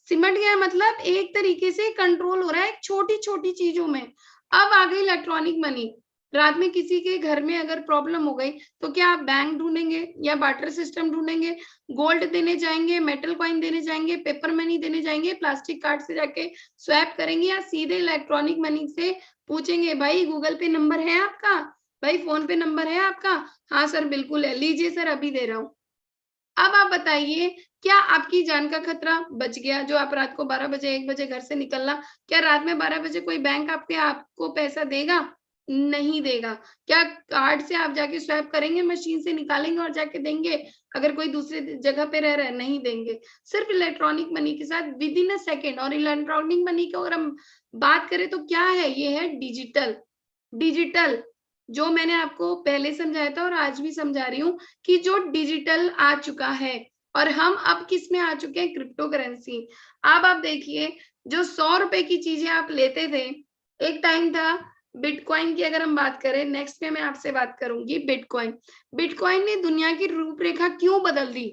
सिमट गया है मतलब एक तरीके से कंट्रोल हो रहा है छोटी छोटी चीजों में। अब आ गई इलेक्ट्रॉनिक मनी। रात में किसी के घर में अगर प्रॉब्लम हो गई तो क्या आप बैंक ढूंढेंगे या बार्टर सिस्टम ढूंढेंगे? गोल्ड देने जाएंगे, मेटल कॉइन देने जाएंगे, पेपर मनी देने जाएंगे, प्लास्टिक कार्ड से जाके स्वैप करेंगे, या सीधे इलेक्ट्रॉनिक मनी से पूछेंगे, भाई गूगल पे नंबर है आपका, भाई फोन पे नंबर है आपका? हाँ सर बिल्कुल है, लीजिए सर अभी दे रहा हूँ। अब आप बताइए, क्या आपकी जान का खतरा बच गया? जो आप रात को 12 बजे 1 बजे घर से निकलना, क्या रात में 12 बजे कोई बैंक आपको पैसा देगा? नहीं देगा। क्या कार्ड से आप जाके स्वैप करेंगे, मशीन से निकालेंगे और जाके देंगे? अगर कोई दूसरे जगह पे रह रहा है, नहीं देंगे। सिर्फ इलेक्ट्रॉनिक मनी के साथ विद इन अ सेकेंड। और इलेक्ट्रॉनिक मनी की अगर हम बात करें तो क्या है? ये है डिजिटल। डिजिटल जो मैंने आपको पहले समझाया था और आज भी समझा रही हूँ कि जो डिजिटल आ चुका है, और हम अब किस में आ चुके हैं? Crypto currency. अब आप देखिए, जो 100 रुपए की चीजें आप लेते थे, एक टाइम था। बिटकॉइन की अगर हम बात करें, नेक्स्ट में मैं आपसे बात करूंगी बिटकॉइन। बिटकॉइन ने दुनिया की रूपरेखा क्यों बदल दी?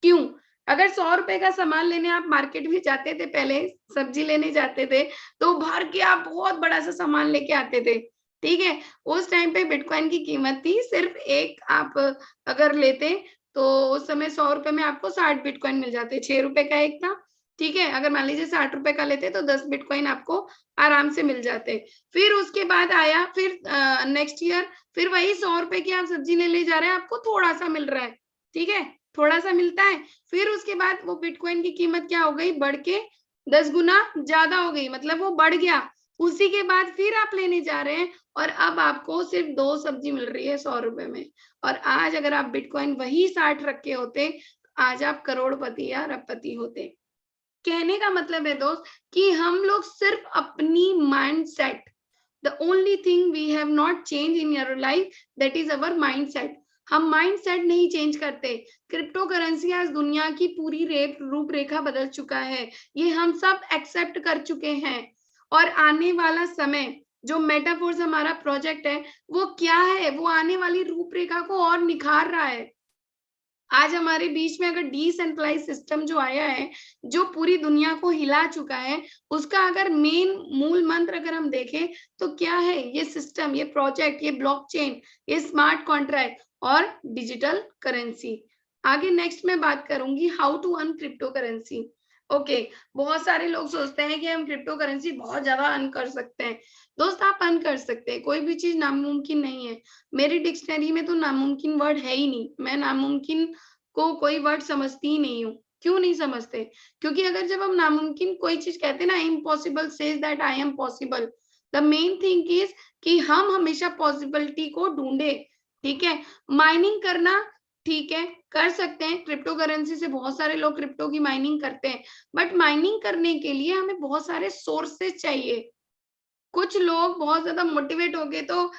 क्यों? अगर 100 रुपए का सामान लेने आप मार्केट में जाते थे, पहले सब्जी लेने जाते थे, तो भर के आप बहुत बड़ा सा सामान लेके आते थे, ठीक है? उस टाइम पे बिटकॉइन की कीमत थी सिर्फ एक, आप अगर लेते तो उस समय 100 रुपए में आपको 60 बिटकॉइन मिल जाते, 6 रुपए का एक था, ठीक है? अगर मान लीजिए 60 रुपए का लेते तो 10 बिटकॉइन आपको आराम से मिल जाते। फिर उसके बाद आया, फिर नेक्स्ट ईयर फिर वही 100 रुपए की आप सब्जी ले जा रहे हैं, आपको थोड़ा सा मिल रहा है, ठीक है? थोड़ा सा मिलता है। फिर उसके बाद वो बिटकॉइन की कीमत क्या हो गई? बढ़ के 10 गुना ज्यादा हो गई, मतलब वो बढ़ गया। उसी के बाद फिर आप लेने जा रहे हैं और अब आपको सिर्फ 2 सब्जी मिल रही है 100 रुपए में। और आज अगर आप बिटकॉइन वही 60 रखे होते, आज आप करोड़पति या अरबपति होते। कहने का मतलब है दोस्त कि हम लोग सिर्फ अपनी mindset, the only thing we have not change in your life, that is our mindset. हम माइंडसेट नहीं चेंज करते। क्रिप्टो करेंसी आज दुनिया की पूरी रूपरेखा बदल चुका है, ये हम सब एक्सेप्ट कर चुके हैं। और आने वाला समय, जो मेटाफोर्स हमारा प्रोजेक्ट है, वो क्या है? वो आने वाली रूपरेखा को और निखार रहा है। आज हमारे बीच में अगर डिसेंट्रलाइज सिस्टम जो आया है, जो पूरी दुनिया को हिला चुका है, उसका अगर मेन मूल मंत्र अगर हम देखें तो क्या है? ये सिस्टम, ये प्रोजेक्ट, ये ब्लॉकचेन, ये स्मार्ट कॉन्ट्रैक्ट और डिजिटल करेंसी। आगे नेक्स्ट में बात करूंगी how to earn crypto currency. Okay, बहुत सारे लोग सोचते हैं कि हम क्रिप्टो करेंसी बहुत ज्यादा अर्न कर सकते हैं। दोस्त आप अर्न कर सकते हैं, कोई भी चीज नामुमकिन नहीं है। मेरी डिक्शनरी में तो नामुमकिन वर्ड है ही नहीं। मैं नामुमकिन को कोई वर्ड समझती ही नहीं हूँ। क्यों नहीं समझते? क्योंकि अगर जब हम नामुमकिन कोई चीज कहते हैं ना, impossible says that I am possible, the main thing is कि हम हमेशा पॉसिबिलिटी को ढूंढे, ठीक है? माइनिंग करना ठीक है, कर सकते हैं। क्रिप्टो करेंसी से बहुत सारे लोग क्रिप्टो की माइनिंग करते हैं, बट माइनिंग करने के लिए हमें बहुत सारे सोर्सेज चाहिए। कुछ लोग बहुत ज्यादा मोटिवेट हो गए, तो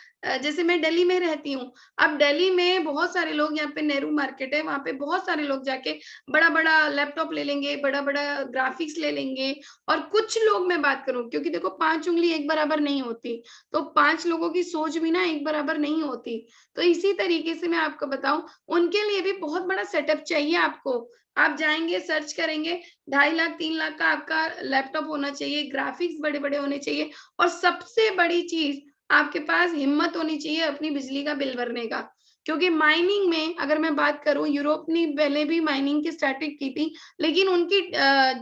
जैसे मैं दिल्ली में रहती हूँ, अब दिल्ली में बहुत सारे लोग, यहाँ पे नेहरू मार्केट है, वहां पे बहुत सारे लोग जाके बड़ा बड़ा लैपटॉप ले लेंगे, बड़ा बड़ा ग्राफिक्स ले लेंगे। और कुछ लोग, मैं बात करूं, क्योंकि देखो 5 उंगली एक बराबर नहीं होती, तो 5 लोगों की सोच भी ना एक बराबर नहीं होती। तो इसी तरीके से मैं आपको बताऊं, उनके लिए भी बहुत बड़ा सेटअप चाहिए आपको। आप जाएंगे, सर्च करेंगे, 2.5 लाख 3 लाख का आपका लैपटॉप होना चाहिए, ग्राफिक्स बड़े बड़े होने चाहिए, और सबसे बड़ी चीज, आपके पास हिम्मत होनी चाहिए अपनी बिजली का बिल भरने का। क्योंकि माइनिंग में अगर मैं बात करूं, यूरोप ने पहले भी माइनिंग की स्टार्टिंग की थी, लेकिन उनकी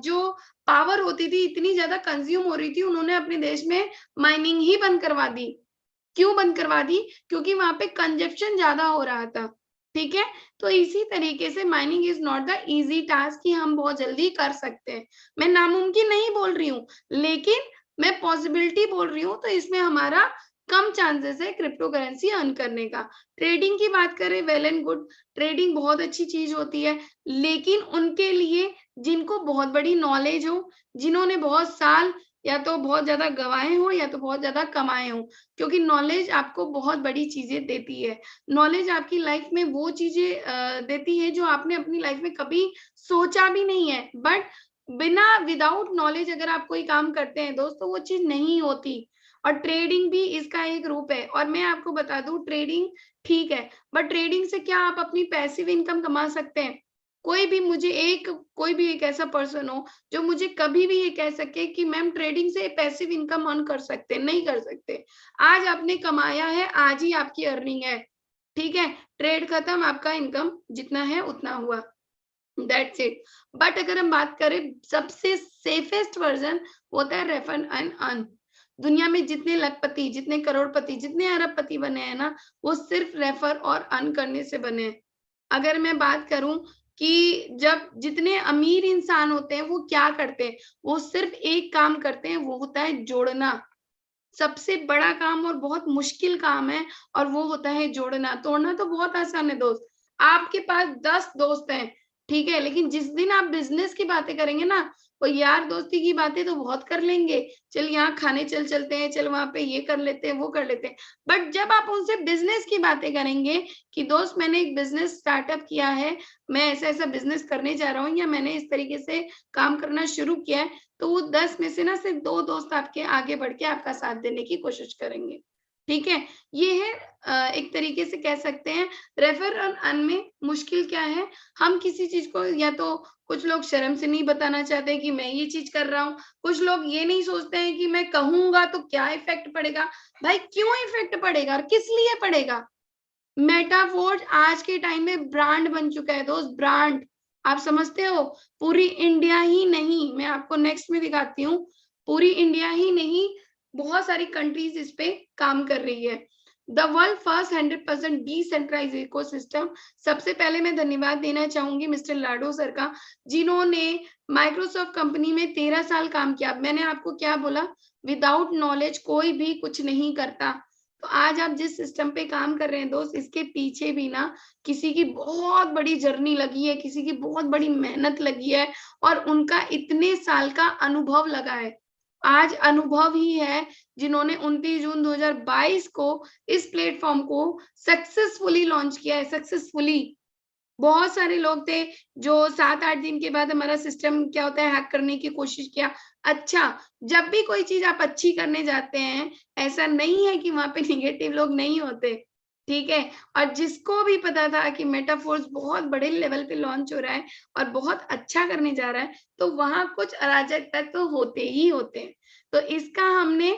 जो पावर होती थी इतनी ज्यादा कंज्यूम हो रही थी, उन्होंने अपने देश में माइनिंग ही बंद करवा दी। क्यों बंद करवा दी? क्योंकि वहां पे कंजप्शन ज्यादा हो रहा था। ठीक है, तो इसी तरीके से mining is not the easy task कि हम बहुत जल्दी कर सकते हैं। मैं नामुमकिन नहीं बोल रही हूँ, लेकिन मैं पॉसिबिलिटी बोल रही हूँ। तो इसमें हमारा कम चांसेस है क्रिप्टो करेंसी अर्न करने का। ट्रेडिंग की बात करें, वेल एंड गुड, ट्रेडिंग बहुत अच्छी चीज होती है, लेकिन उनके लिए जिनको बहुत बड़ी नॉलेज हो, जिन्होंने बहुत साल या तो बहुत ज्यादा गवाए हो या तो बहुत ज्यादा कमाए हो, क्योंकि नॉलेज आपको बहुत बड़ी चीजें देती है। नॉलेज आपकी लाइफ में वो चीजें देती है जो आपने अपनी लाइफ में कभी सोचा भी नहीं है। बट बिना विदाउट नॉलेज अगर आप कोई काम करते हैं दोस्तों, वो चीज नहीं होती। और ट्रेडिंग भी इसका एक रूप है। और मैं आपको बता दूं, ट्रेडिंग ठीक है, बट ट्रेडिंग से क्या आप अपनी पैसिव इनकम कमा सकते हैं? कोई भी एक ऐसा पर्सन हो जो मुझे कभी भी ये कह सके कि मैम ट्रेडिंग से पैसिव इनकम अर्न कर सकते हैं, नहीं कर सकते। आज आपने कमाया है, आज ही आपकी अर्निंग है। ठीक है, ट्रेड खत्म, आपका इनकम जितना है उतना हुआ, दैट्स इट। बट अगर हम बात करें, सबसे सेफेस्ट वर्जन होता है रेफर एंड अर्न। दुनिया में जितने लखपति, जितने करोड़पति, जितने अरबपति बने हैं ना, वो सिर्फ रेफर और अर्न करने से बने हैं। अगर मैं बात करूं कि जब जितने अमीर इंसान होते हैं वो क्या करते हैं, वो सिर्फ एक काम करते हैं, वो होता है जोड़ना। सबसे बड़ा काम और बहुत मुश्किल काम है, और वो होता है जोड़ना। तोड़ना तो बहुत आसान है दोस्त। आपके पास 10 दोस्त हैं, ठीक है, लेकिन जिस दिन आप बिजनेस की बातें करेंगे ना, वो यार दोस्ती की बातें तो बहुत कर लेंगे, चल यहाँ खाने चल चलते हैं, चल वहां पे ये कर लेते हैं, वो कर लेते हैं। बट जब आप उनसे बिजनेस की बातें करेंगे कि दोस्त मैंने एक बिजनेस स्टार्टअप किया है, मैं ऐसा ऐसा बिजनेस करने जा रहा हूँ, या मैंने इस तरीके से काम करना शुरू किया है, तो वो 10 में से ना सिर्फ 2 दोस्त आपके आगे बढ़ के आपका साथ देने की कोशिश करेंगे। ठीक है, ये है एक तरीके से कह सकते हैं। रेफर और अर्न में मुश्किल क्या है, हम किसी चीज को, या तो कुछ लोग शर्म से नहीं बताना चाहते कि मैं ये चीज कर रहा हूँ, कुछ लोग ये नहीं सोचते हैं कि मैं कहूंगा तो क्या इफेक्ट पड़ेगा। भाई क्यों इफेक्ट पड़ेगा और किस लिए पड़ेगा? मेटाफोर्स आज के टाइम में ब्रांड बन चुका है दोस्त, ब्रांड। आप समझते हो? पूरी इंडिया ही नहीं, मैं आपको नेक्स्ट में दिखाती हूँ, पूरी इंडिया ही नहीं, बहुत सारी कंट्रीज इस पे काम कर रही है। The world first 100% decentralise ecosystem. सबसे पहले मैं धन्यवाद देना चाहूंगी मिस्टर लाडो सर का, जिन्होंने माइक्रोसॉफ्ट कंपनी में 13 साल काम किया। मैंने आपको क्या बोला, विदाउट नॉलेज कोई भी कुछ नहीं करता। तो आज आप जिस सिस्टम पे काम कर रहे हैं दोस्त, इसके पीछे भी ना किसी की बहुत बड़ी जर्नी लगी है, किसी की बहुत बड़ी मेहनत लगी है, और उनका इतने साल का अनुभव लगा है। आज अनुभव ही है जिन्होंने 29 जून 2022 को इस प्लेटफॉर्म को सक्सेसफुली लॉन्च किया है, सक्सेसफुली। बहुत सारे लोग थे जो 7-8 दिन के बाद हमारा सिस्टम क्या होता है हैक करने की कोशिश किया। अच्छा, जब भी कोई चीज आप अच्छी करने जाते हैं, ऐसा नहीं है कि वहां पे निगेटिव लोग नहीं होते, ठीक है। और जिसको भी पता था कि मेटाफोर्स बहुत बड़े लेवल पे लॉन्च हो रहा है और बहुत अच्छा करने जा रहा है, तो वहां कुछ अराजक तत्व तो होते ही होते हैं। तो इसका हमने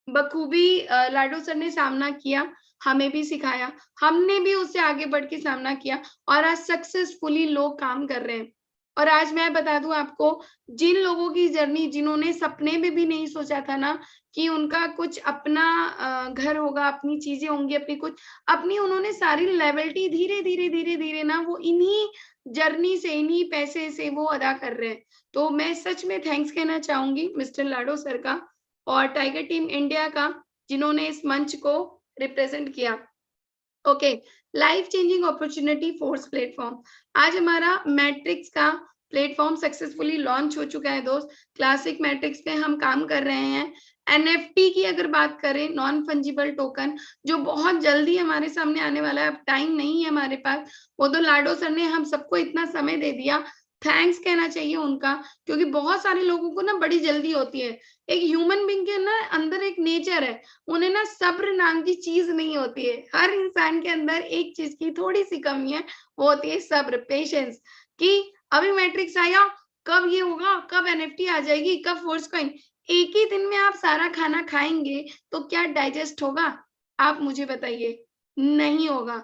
बखूबी लाडो सर ने सामना किया, हमें भी सिखाया, हमने भी उससे आगे बढ़ के सामना किया, और आज सक्सेसफुली लोग काम कर रहे हैं। और आज मैं बता दूं आपको, जिन लोगों की जर्नी, जिन्होंने सपने में भी नहीं सोचा था ना कि उनका कुछ अपना घर होगा, अपनी चीजें होंगी, अपनी कुछ अपनी, उन्होंने सारी लेवलिटी धीरे धीरे धीरे धीरे ना वो इन्हीं जर्नी से, इन्हीं पैसे से वो अदा कर रहे हैं। तो मैं सच में थैंक्स कहना चाहूंगी मिस्टर लाडो सर का और टाइगर टीम इंडिया का, जिन्होंने इस मंच को रिप्रेजेंट किया। Okay, life changing opportunity force platform. आज हमारा मैट्रिक्स का प्लेटफॉर्म सक्सेसफुली लॉन्च हो चुका है दोस्त। क्लासिक मैट्रिक्स पे हम काम कर रहे हैं। एनएफटी की अगर बात करें, नॉन फंजिबल टोकन, जो बहुत जल्दी हमारे सामने आने वाला है, अब टाइम नहीं है हमारे पास। वो तो लाडो सर ने हम सबको इतना समय दे दिया, थैंक्स कहना चाहिए उनका, क्योंकि बहुत सारे लोगों को ना बड़ी जल्दी होती है। एक ह्यूमन बीइंग के ना अंदर एक नेचर है, उन्हें ना सब्र नाम की चीज नहीं होती है। हर इंसान के अंदर एक चीज की थोड़ी सी कमी है, वो होती है सब्र, पेशेंस, कि अभी मैट्रिक्स आया, कब ये होगा, कब एनएफटी आ जाएगी, कब फोर्स कॉइन। एक ही दिन में आप सारा खाना खाएंगे तो क्या डाइजेस्ट होगा? आप मुझे बताइए, नहीं होगा।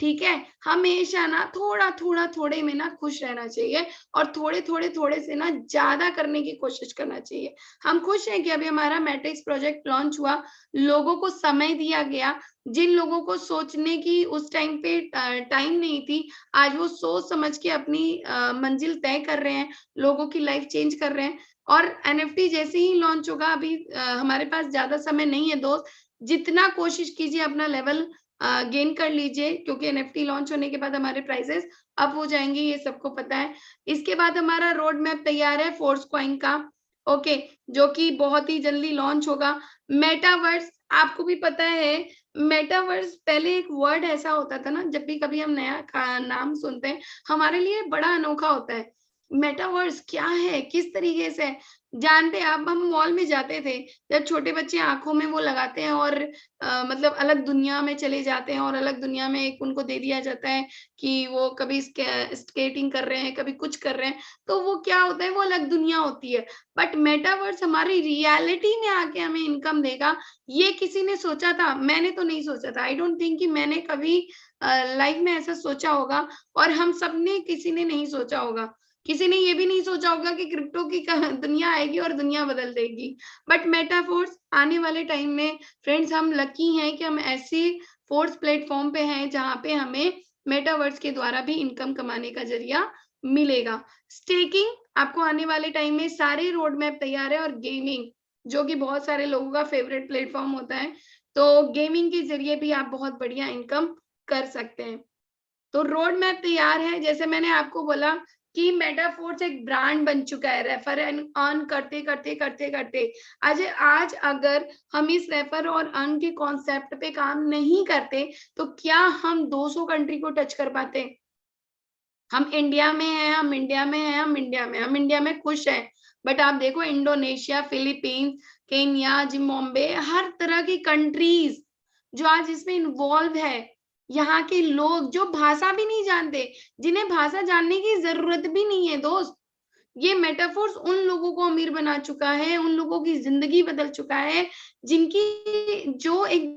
ठीक है, हमेशा ना थोड़ा थोड़ा थोड़े में ना खुश रहना चाहिए, और थोड़े थोड़े थोड़े से ना ज्यादा करने की कोशिश करना चाहिए। हम खुश हैं कि अभी हमारा मैट्रिक्स प्रोजेक्ट लॉन्च हुआ, लोगों को समय दिया गया। जिन लोगों को सोचने की उस टाइम पे टाइम नहीं थी, आज वो सोच समझ के अपनी मंजिल तय कर रहे हैं, लोगों की लाइफ चेंज कर रहे हैं। और एनएफटी जैसे ही लॉन्च होगा, अभी हमारे पास ज्यादा समय नहीं है दोस्त, जितना कोशिश कीजिए अपना लेवल गेन कर लीजिए, क्योंकि एनएफटी लॉन्च होने के बाद हमारे प्राइसेस अप हो जाएंगे, ये सबको पता है। इसके बाद हमारा रोड मैप तैयार है फोर्स कॉइन का, ओके, जो कि बहुत ही जल्दी लॉन्च होगा। मेटावर्स, आपको भी पता है, मेटावर्स पहले एक वर्ड ऐसा होता था ना, जब भी कभी हम नया नाम सुनते हैं, हमारे लिए बड़ा अनोखा होता है। मेटावर्स क्या है, किस तरीके से जानते हैं आप? हम मॉल में जाते थे, जब छोटे बच्चे आंखों में वो लगाते हैं और मतलब अलग दुनिया में चले जाते हैं, और अलग दुनिया में एक उनको दे दिया जाता है कि वो कभी स्केटिंग कर रहे हैं, कभी कुछ कर रहे हैं, तो वो क्या होता है, वो अलग दुनिया होती है। बट मेटावर्स हमारी रियलिटी में आके हमें इनकम देगा, ये किसी ने सोचा था? मैंने तो नहीं सोचा था। आई डोंट थिंक कि मैंने कभी लाइफ में ऐसा सोचा होगा, और हम सब ने, किसी ने नहीं सोचा होगा। किसी ने ये भी नहीं सोचा होगा कि क्रिप्टो की दुनिया आएगी और दुनिया बदल देगी। बट मेटाफोर्स आने वाले टाइम में, फ्रेंड्स, हम लकी हैं कि हम ऐसे फोर्स प्लेटफॉर्म पे हैं जहां पे हमें मेटावर्स के द्वारा भी इनकम कमाने का जरिया मिलेगा। स्टेकिंग, आपको आने वाले टाइम में सारे रोड मैप तैयार है, और गेमिंग, जो कि बहुत सारे लोगों का फेवरेट प्लेटफॉर्म होता है, तो गेमिंग के जरिए भी आप बहुत बढ़िया इनकम कर सकते हैं। तो रोड मैप तैयार है। जैसे मैंने आपको बोला कि मेटाफोर्स एक ब्रांड बन चुका है, रेफर एंड अर्न करते करते करते करते। आज अगर हम इस रेफर और अर्न के कॉन्सेप्ट पे काम नहीं करते, तो क्या हम 200 कंट्री को टच कर पाते? हम इंडिया में हैं, हम इंडिया में हैं, हम इंडिया में खुश हैं। बट आप देखो, इंडोनेशिया, फिलीपींस, केन्या, जिम्बाब्वे, हर तरह की कंट्रीज जो आज इसमें इन्वॉल्व है, यहाँ के लोग जो भाषा भी नहीं जानते, जिन्हें भाषा जानने की जरूरत भी नहीं है दोस्त, ये मेटाफोर्स उन लोगों को अमीर बना चुका है, उन लोगों की जिंदगी बदल चुका है, जिनकी जो एक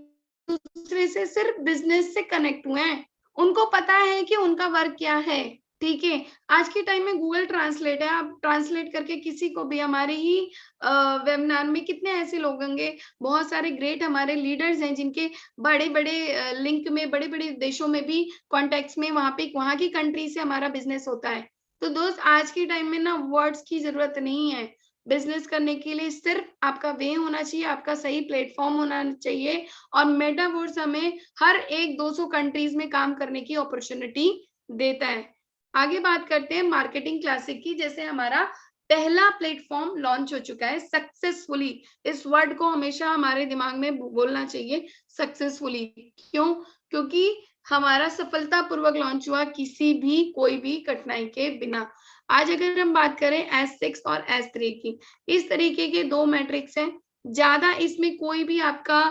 दूसरे से सिर्फ बिजनेस से कनेक्ट हुए हैं। उनको पता है कि उनका वर्क क्या है। ठीक है, आज के टाइम में गूगल ट्रांसलेट है, आप ट्रांसलेट करके किसी को भी, हमारे ही वेबिनार में कितने ऐसे लोग होंगे, बहुत सारे ग्रेट हमारे लीडर्स हैं, जिनके बड़े बड़े लिंक में, बड़े बड़े देशों में भी कॉन्टेक्ट्स में, वहां की कंट्री से हमारा बिजनेस होता है। तो दोस्त, आज के टाइम में ना वर्ड्स की जरूरत नहीं है। बिजनेस करने के लिए सिर्फ आपका वे होना चाहिए, आपका सही प्लेटफॉर्म होना चाहिए, और मेटावर्स हमें हर एक 200 कंट्रीज में काम करने की अपॉर्चुनिटी देता है। आगे बात करते हैं मार्केटिंग क्लासिक की। जैसे हमारा पहला प्लेटफॉर्म लॉन्च हो चुका है सक्सेसफुली। इस वर्ड को हमेशा हमारे दिमाग में बोलना चाहिए, सक्सेसफुली। क्यों? क्योंकि हमारा सफलतापूर्वक लॉन्च हुआ, किसी भी कोई भी कठिनाई के बिना। आज अगर हम बात करें S6 और S3 की, इस तरीके के 2 मैट्रिक्स हैं, ज्यादा इसमें कोई भी आपका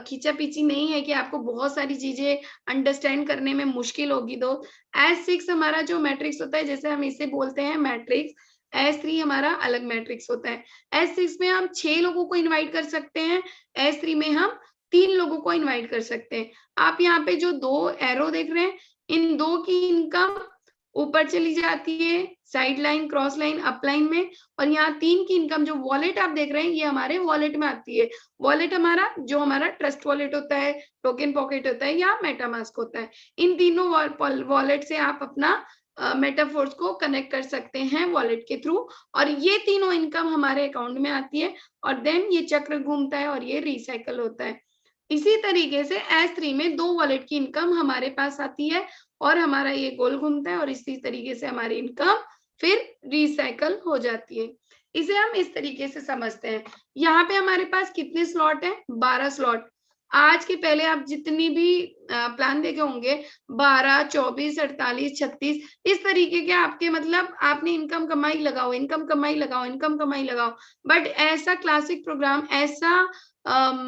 खींचा पीछी नहीं है कि आपको बहुत सारी चीजें अंडरस्टैंड करने में मुश्किल होगी। तो S6 हमारा जो मैट्रिक्स होता है, जैसे हम इसे बोलते हैं मैट्रिक्स, S3 हमारा अलग मैट्रिक्स होता है। S6 में हम 6 लोगों को इनवाइट कर सकते हैं, S3 में हम 3 लोगों को इनवाइट कर सकते हैं। आप यहाँ पे जो 2 एरो देख रहे हैं, इन 2 की इनकम ऊपर चली जाती है, side line, cross line, up line में, और यहाँ 3 की इनकम जो वॉलेट आप देख रहे हैं, ये हमारे वॉलेट में आती है। वॉलेट हमारा जो हमारा ट्रस्ट वॉलेट होता है, टोकन पॉकेट होता है, या मेटामास्क होता है। इन तीनों वॉलेट से आप अपना मेटाफोर्स को कनेक्ट कर सकते हैं वॉलेट के थ्रू, और ये तीनों इनकम हमारे अकाउंट में आती है, और देन ये चक्र घूमता है और ये रिसाइकल होता है। इसी तरीके से S3 में 2 वॉलेट की इनकम हमारे पास आती है और हमारा ये गोल घूमता है और इसी तरीके से हमारी इनकम फिर रिसाइकल हो जाती है। इसे हम इस तरीके से समझते हैं। यहाँ पे हमारे पास कितने स्लॉट है? 12 स्लॉट। आज के पहले आप जितनी भी प्लान देखे होंगे 12, 24, 48, 36 इस तरीके के आपके मतलब आपने इनकम कमाई लगाओ, इनकम कमाई लगाओ, इनकम कमाई लगाओ। बट ऐसा क्लासिक प्रोग्राम, ऐसा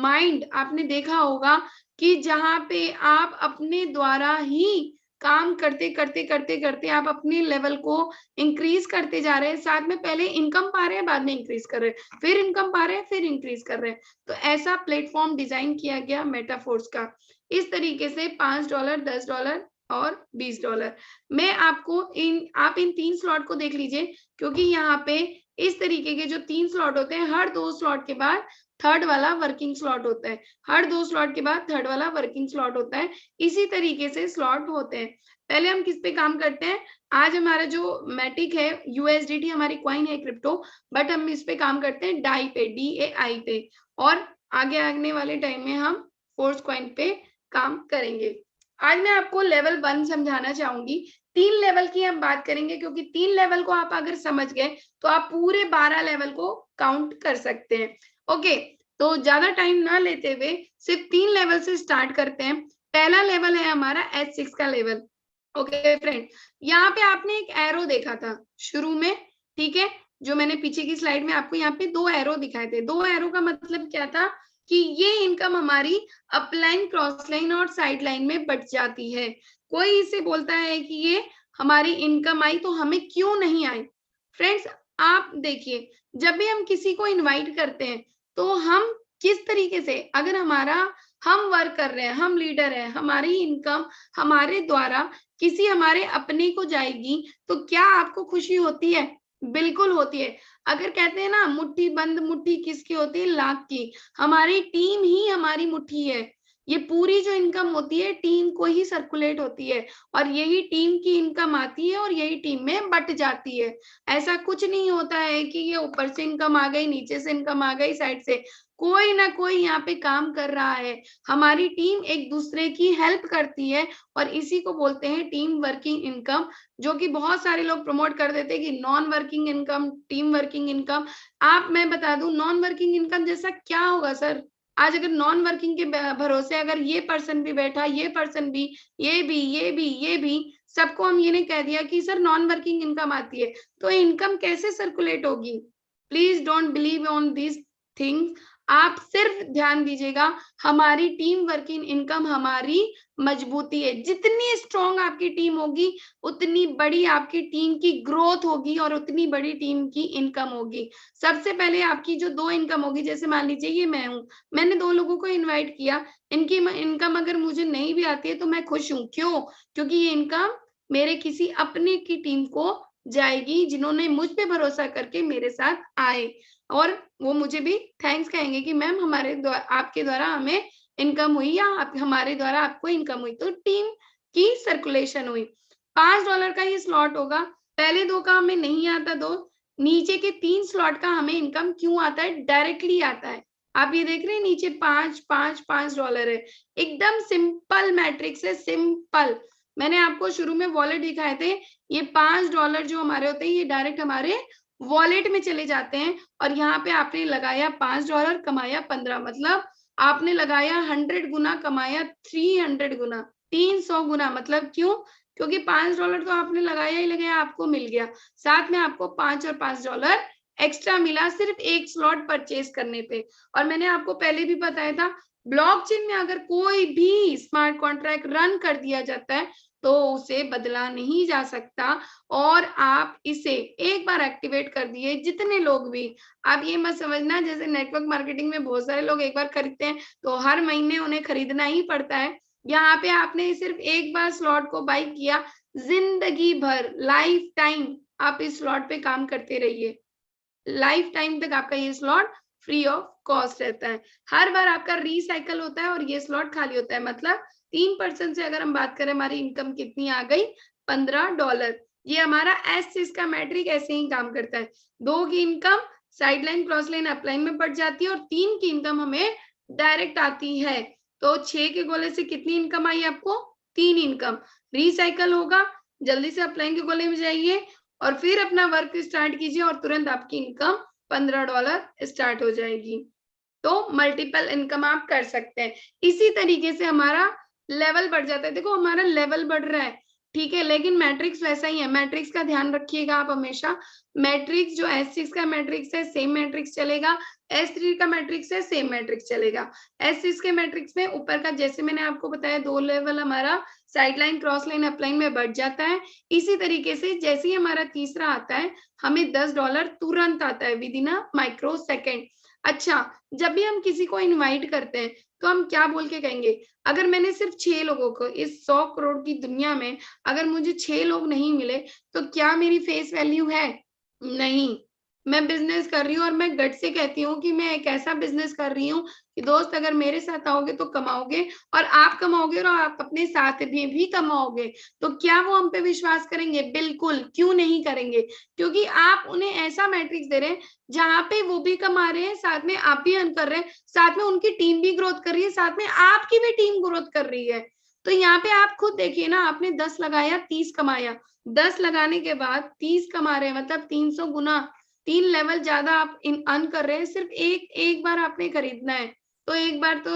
माइंड आपने देखा होगा कि जहां पे आप अपने द्वारा ही काम करते करते करते करते आप अपने लेवल को इंक्रीज करते जा रहे हैं। साथ में पहले इनकम पा रहे हैं, बाद में इंक्रीज कर रहे हैं, फिर इनकम पा रहे हैं, फिर इंक्रीज कर रहे हैं। तो ऐसा प्लेटफॉर्म डिजाइन किया गया मेटाफोर्स का। इस तरीके से $5, $10 और $20। मैं आपको आप इन 3 स्लॉट को देख लीजिए, क्योंकि यहाँ पे इस तरीके के जो 3 स्लॉट होते हैं, हर 2 स्लॉट के बाद थर्ड वाला वर्किंग स्लॉट होता है, हर 2 स्लॉट के बाद थर्ड वाला वर्किंग स्लॉट होता है। इसी तरीके से स्लॉट होते हैं। पहले हम किस पे काम करते हैं? आज हमारा जो मैटिक है, USDT हमारी कॉइन है क्रिप्टो, बट हम इस पे काम करते हैं डाई पे, DAI पे, और आगे आने वाले टाइम में हम फोर्स कॉइन पे काम करेंगे। आज मैं आपको लेवल 1 समझाना चाहूंगी। 3 लेवल की हम बात करेंगे, क्योंकि 3 लेवल को आप अगर समझ गए तो आप पूरे 12 लेवल को काउंट कर सकते हैं। ओके, तो ज्यादा टाइम ना लेते हुए सिर्फ 3 लेवल से स्टार्ट करते हैं। पहला लेवल है हमारा S6 का लेवल। ओके फ्रेंड, यहाँ पे आपने एक एरो देखा था शुरू में, ठीक है, जो मैंने पीछे की स्लाइड में आपको यहाँ पे 2 एरो दिखाए थे। 2 एरो का मतलब क्या था कि ये इनकम हमारी अपलाइन, क्रॉस लाइन और साइड लाइन में बट जाती है। कोई इसे बोलता है कि ये हमारी इनकम आई तो हमें क्यों नहीं आई? फ्रेंड्स, आप देखिए, जब भी हम किसी को इनवाइट करते हैं तो हम किस तरीके से, अगर हम वर्क कर रहे हैं, हम लीडर हैं, हमारी इनकम हमारे द्वारा किसी हमारे अपने को जाएगी तो क्या आपको खुशी होती है? बिल्कुल होती है। अगर कहते हैं ना, मुट्ठी बंद मुट्ठी किसकी होती है? लाख की। हमारी टीम ही हमारी मुट्ठी है। ये पूरी जो इनकम होती है टीम को ही सर्कुलेट होती है, और यही टीम की इनकम आती है और यही टीम में बट जाती है। ऐसा कुछ नहीं होता है कि ये ऊपर से इनकम आ गई, नीचे से इनकम आ गई, साइड से। कोई ना कोई यहाँ पे काम कर रहा है। हमारी टीम एक दूसरे की हेल्प करती है और इसी को बोलते हैं टीम वर्किंग इनकम, जो कि बहुत सारे लोग प्रमोट कर देते हैं कि non working income, team working income. मैं बता दूं, नॉन वर्किंग इनकम जैसा क्या होगा सर? आज अगर नॉन वर्किंग के भरोसे अगर ये पर्सन भी बैठा, ये पर्सन भी, ये भी सबको हम ये नहीं कह दिया कि सर नॉन वर्किंग इनकम आती है, तो इनकम कैसे सर्कुलेट होगी? Please don't believe on this things. आप सिर्फ ध्यान दीजिएगा, हमारी टीम वर्किंग इनकम हमारी मजबूती है। जितनी स्ट्रॉन्ग आपकी टीम होगी उतनी बड़ी आपकी टीम की ग्रोथ होगी और उतनी बड़ी टीम की इनकम होगी। सबसे पहले आपकी जो 2 इनकम होगी, जैसे मान लीजिए ये मैं हूं, मैंने 2 लोगों को इनवाइट किया, इनकी इनकम अगर मुझे नहीं भी आती है तो मैं खुश हूं। क्यों? क्योंकि ये इनकम मेरे किसी अपने की टीम को जाएगी, जिन्होंने मुझ पे भरोसा करके मेरे साथ आए, और वो मुझे भी थैंक्स कहेंगे कि मैम आपके द्वारा हमें इनकम हुई, या हमारे द्वारा आपको इनकम हुई, तो टीम की सर्कुलेशन हुई। $5 का ये स्लॉट होगा। पहले 2 का हमें नहीं आता, 2 नीचे के 3 स्लॉट का हमें इनकम क्यों आता है? डायरेक्टली आता है। आप ये देख रहे हैं नीचे 5 5 $5 है। एकदम सिंपल मैट्रिक्स है, सिंपल। मैंने आपको शुरू में वॉलेट दिखाए थे, ये $5 जो हमारे होते हैं ये डायरेक्ट हमारे वॉलेट में चले जाते हैं, और यहाँ पे आपने लगाया $5, कमाया 15, मतलब आपने लगाया 100 गुना, कमाया 300 गुना, 300 गुना। मतलब क्यों? क्योंकि $5 तो आपने लगाया ही लगाया, आपको मिल गया, साथ में आपको 5 और $5 एक्स्ट्रा मिला सिर्फ एक स्लॉट परचेज करने पे। और मैंने आपको पहले भी बताया था, ब्लॉकचेन में अगर कोई भी स्मार्ट कॉन्ट्रैक्ट रन कर दिया जाता है तो उसे बदला नहीं जा सकता, और आप इसे एक बार एक्टिवेट कर दिए, जितने लोग भी, आप ये मत समझना जैसे नेटवर्क मार्केटिंग में बहुत सारे लोग एक बार खरीदते हैं तो हर महीने उन्हें खरीदना ही पड़ता है। यहाँ पे आपने सिर्फ एक बार स्लॉट को बाई किया, जिंदगी भर, लाइफ टाइम आप इस स्लॉट पे काम करते रहिए, लाइफ टाइम तक आपका ये स्लॉट फ्री ऑफ कॉस्ट रहता है। हर बार आपका रिसाइकल होता है और ये स्लॉट खाली होता है। मतलब 3% से अगर हम बात करें, हमारी इनकम कितनी आ गई? $15। ये हमारा S6 का मैट्रिक ऐसे ही काम करता है। 2 की income side line, cross line, upline में बढ़ जाती है, और 3 की इनकम हमें डायरेक्ट आती है। तो 6 के गोले से कितनी इनकम आई आपको? 3 इनकम। रिसाइकल होगा, जल्दी से अपलाइन के गोले में जाइए और फिर अपना वर्क स्टार्ट कीजिए और तुरंत आपकी इनकम $15 स्टार्ट हो जाएगी। तो मल्टीपल इनकम आप कर सकते हैं। इसी तरीके से हमारा लेवल बढ़ जाता है। देखो हमारा लेवल बढ़ रहा है, ठीक है, लेकिन मैट्रिक्स वैसा ही है। मैट्रिक्स का ध्यान रखिएगा आप हमेशा। मैट्रिक्स जो S6 का मैट्रिक्स है सेम मैट्रिक्स चलेगा, S3 का मैट्रिक्स है सेम मैट्रिक्स चलेगा। S6 के मैट्रिक्स में ऊपर का जैसे मैंने आपको बताया 2 लेवल हमारा side line, cross line, upline में बढ़ जाता है। इसी तरीके से जैसे ही हमारा तीसरा आता है हमें $10 तुरंत आता है with in a micro second. अच्छा, जब भी हम किसी को इनवाइट करते हैं तो हम क्या बोल के कहेंगे? अगर मैंने सिर्फ 6 लोगों को इस 100 करोड़ की दुनिया में अगर मुझे 6 लोग नहीं मिले तो क्या मेरी फेस वैल्यू है? नहीं। मैं बिजनेस कर रही हूँ और मैं गट से कहती हूँ कि मैं एक ऐसा बिजनेस कर रही हूँ कि दोस्त अगर मेरे साथ आओगे तो कमाओगे और आप कमाओगे और आप अपने साथ में भी कमाओगे। तो क्या वो हम पे विश्वास करेंगे? बिल्कुल, क्यों नहीं करेंगे? क्योंकि आप उन्हें ऐसा मैट्रिक्स दे रहे हैं जहाँ पे वो भी कमा रहे हैं, साथ में आप भी अर्न कर रहे हैं, साथ में उनकी टीम भी ग्रोथ कर रही है, साथ में आपकी भी टीम ग्रोथ कर रही है। तो यहाँ पे आप खुद देखिए ना, आपने 10 लगाया 30 कमाया, 10 लगाने के बाद 30 कमा रहे हैं, मतलब 300 गुना 3 लेवल ज्यादा आप अर्न कर रहे हैं। सिर्फ एक बार आपने खरीदना है। तो एक बार तो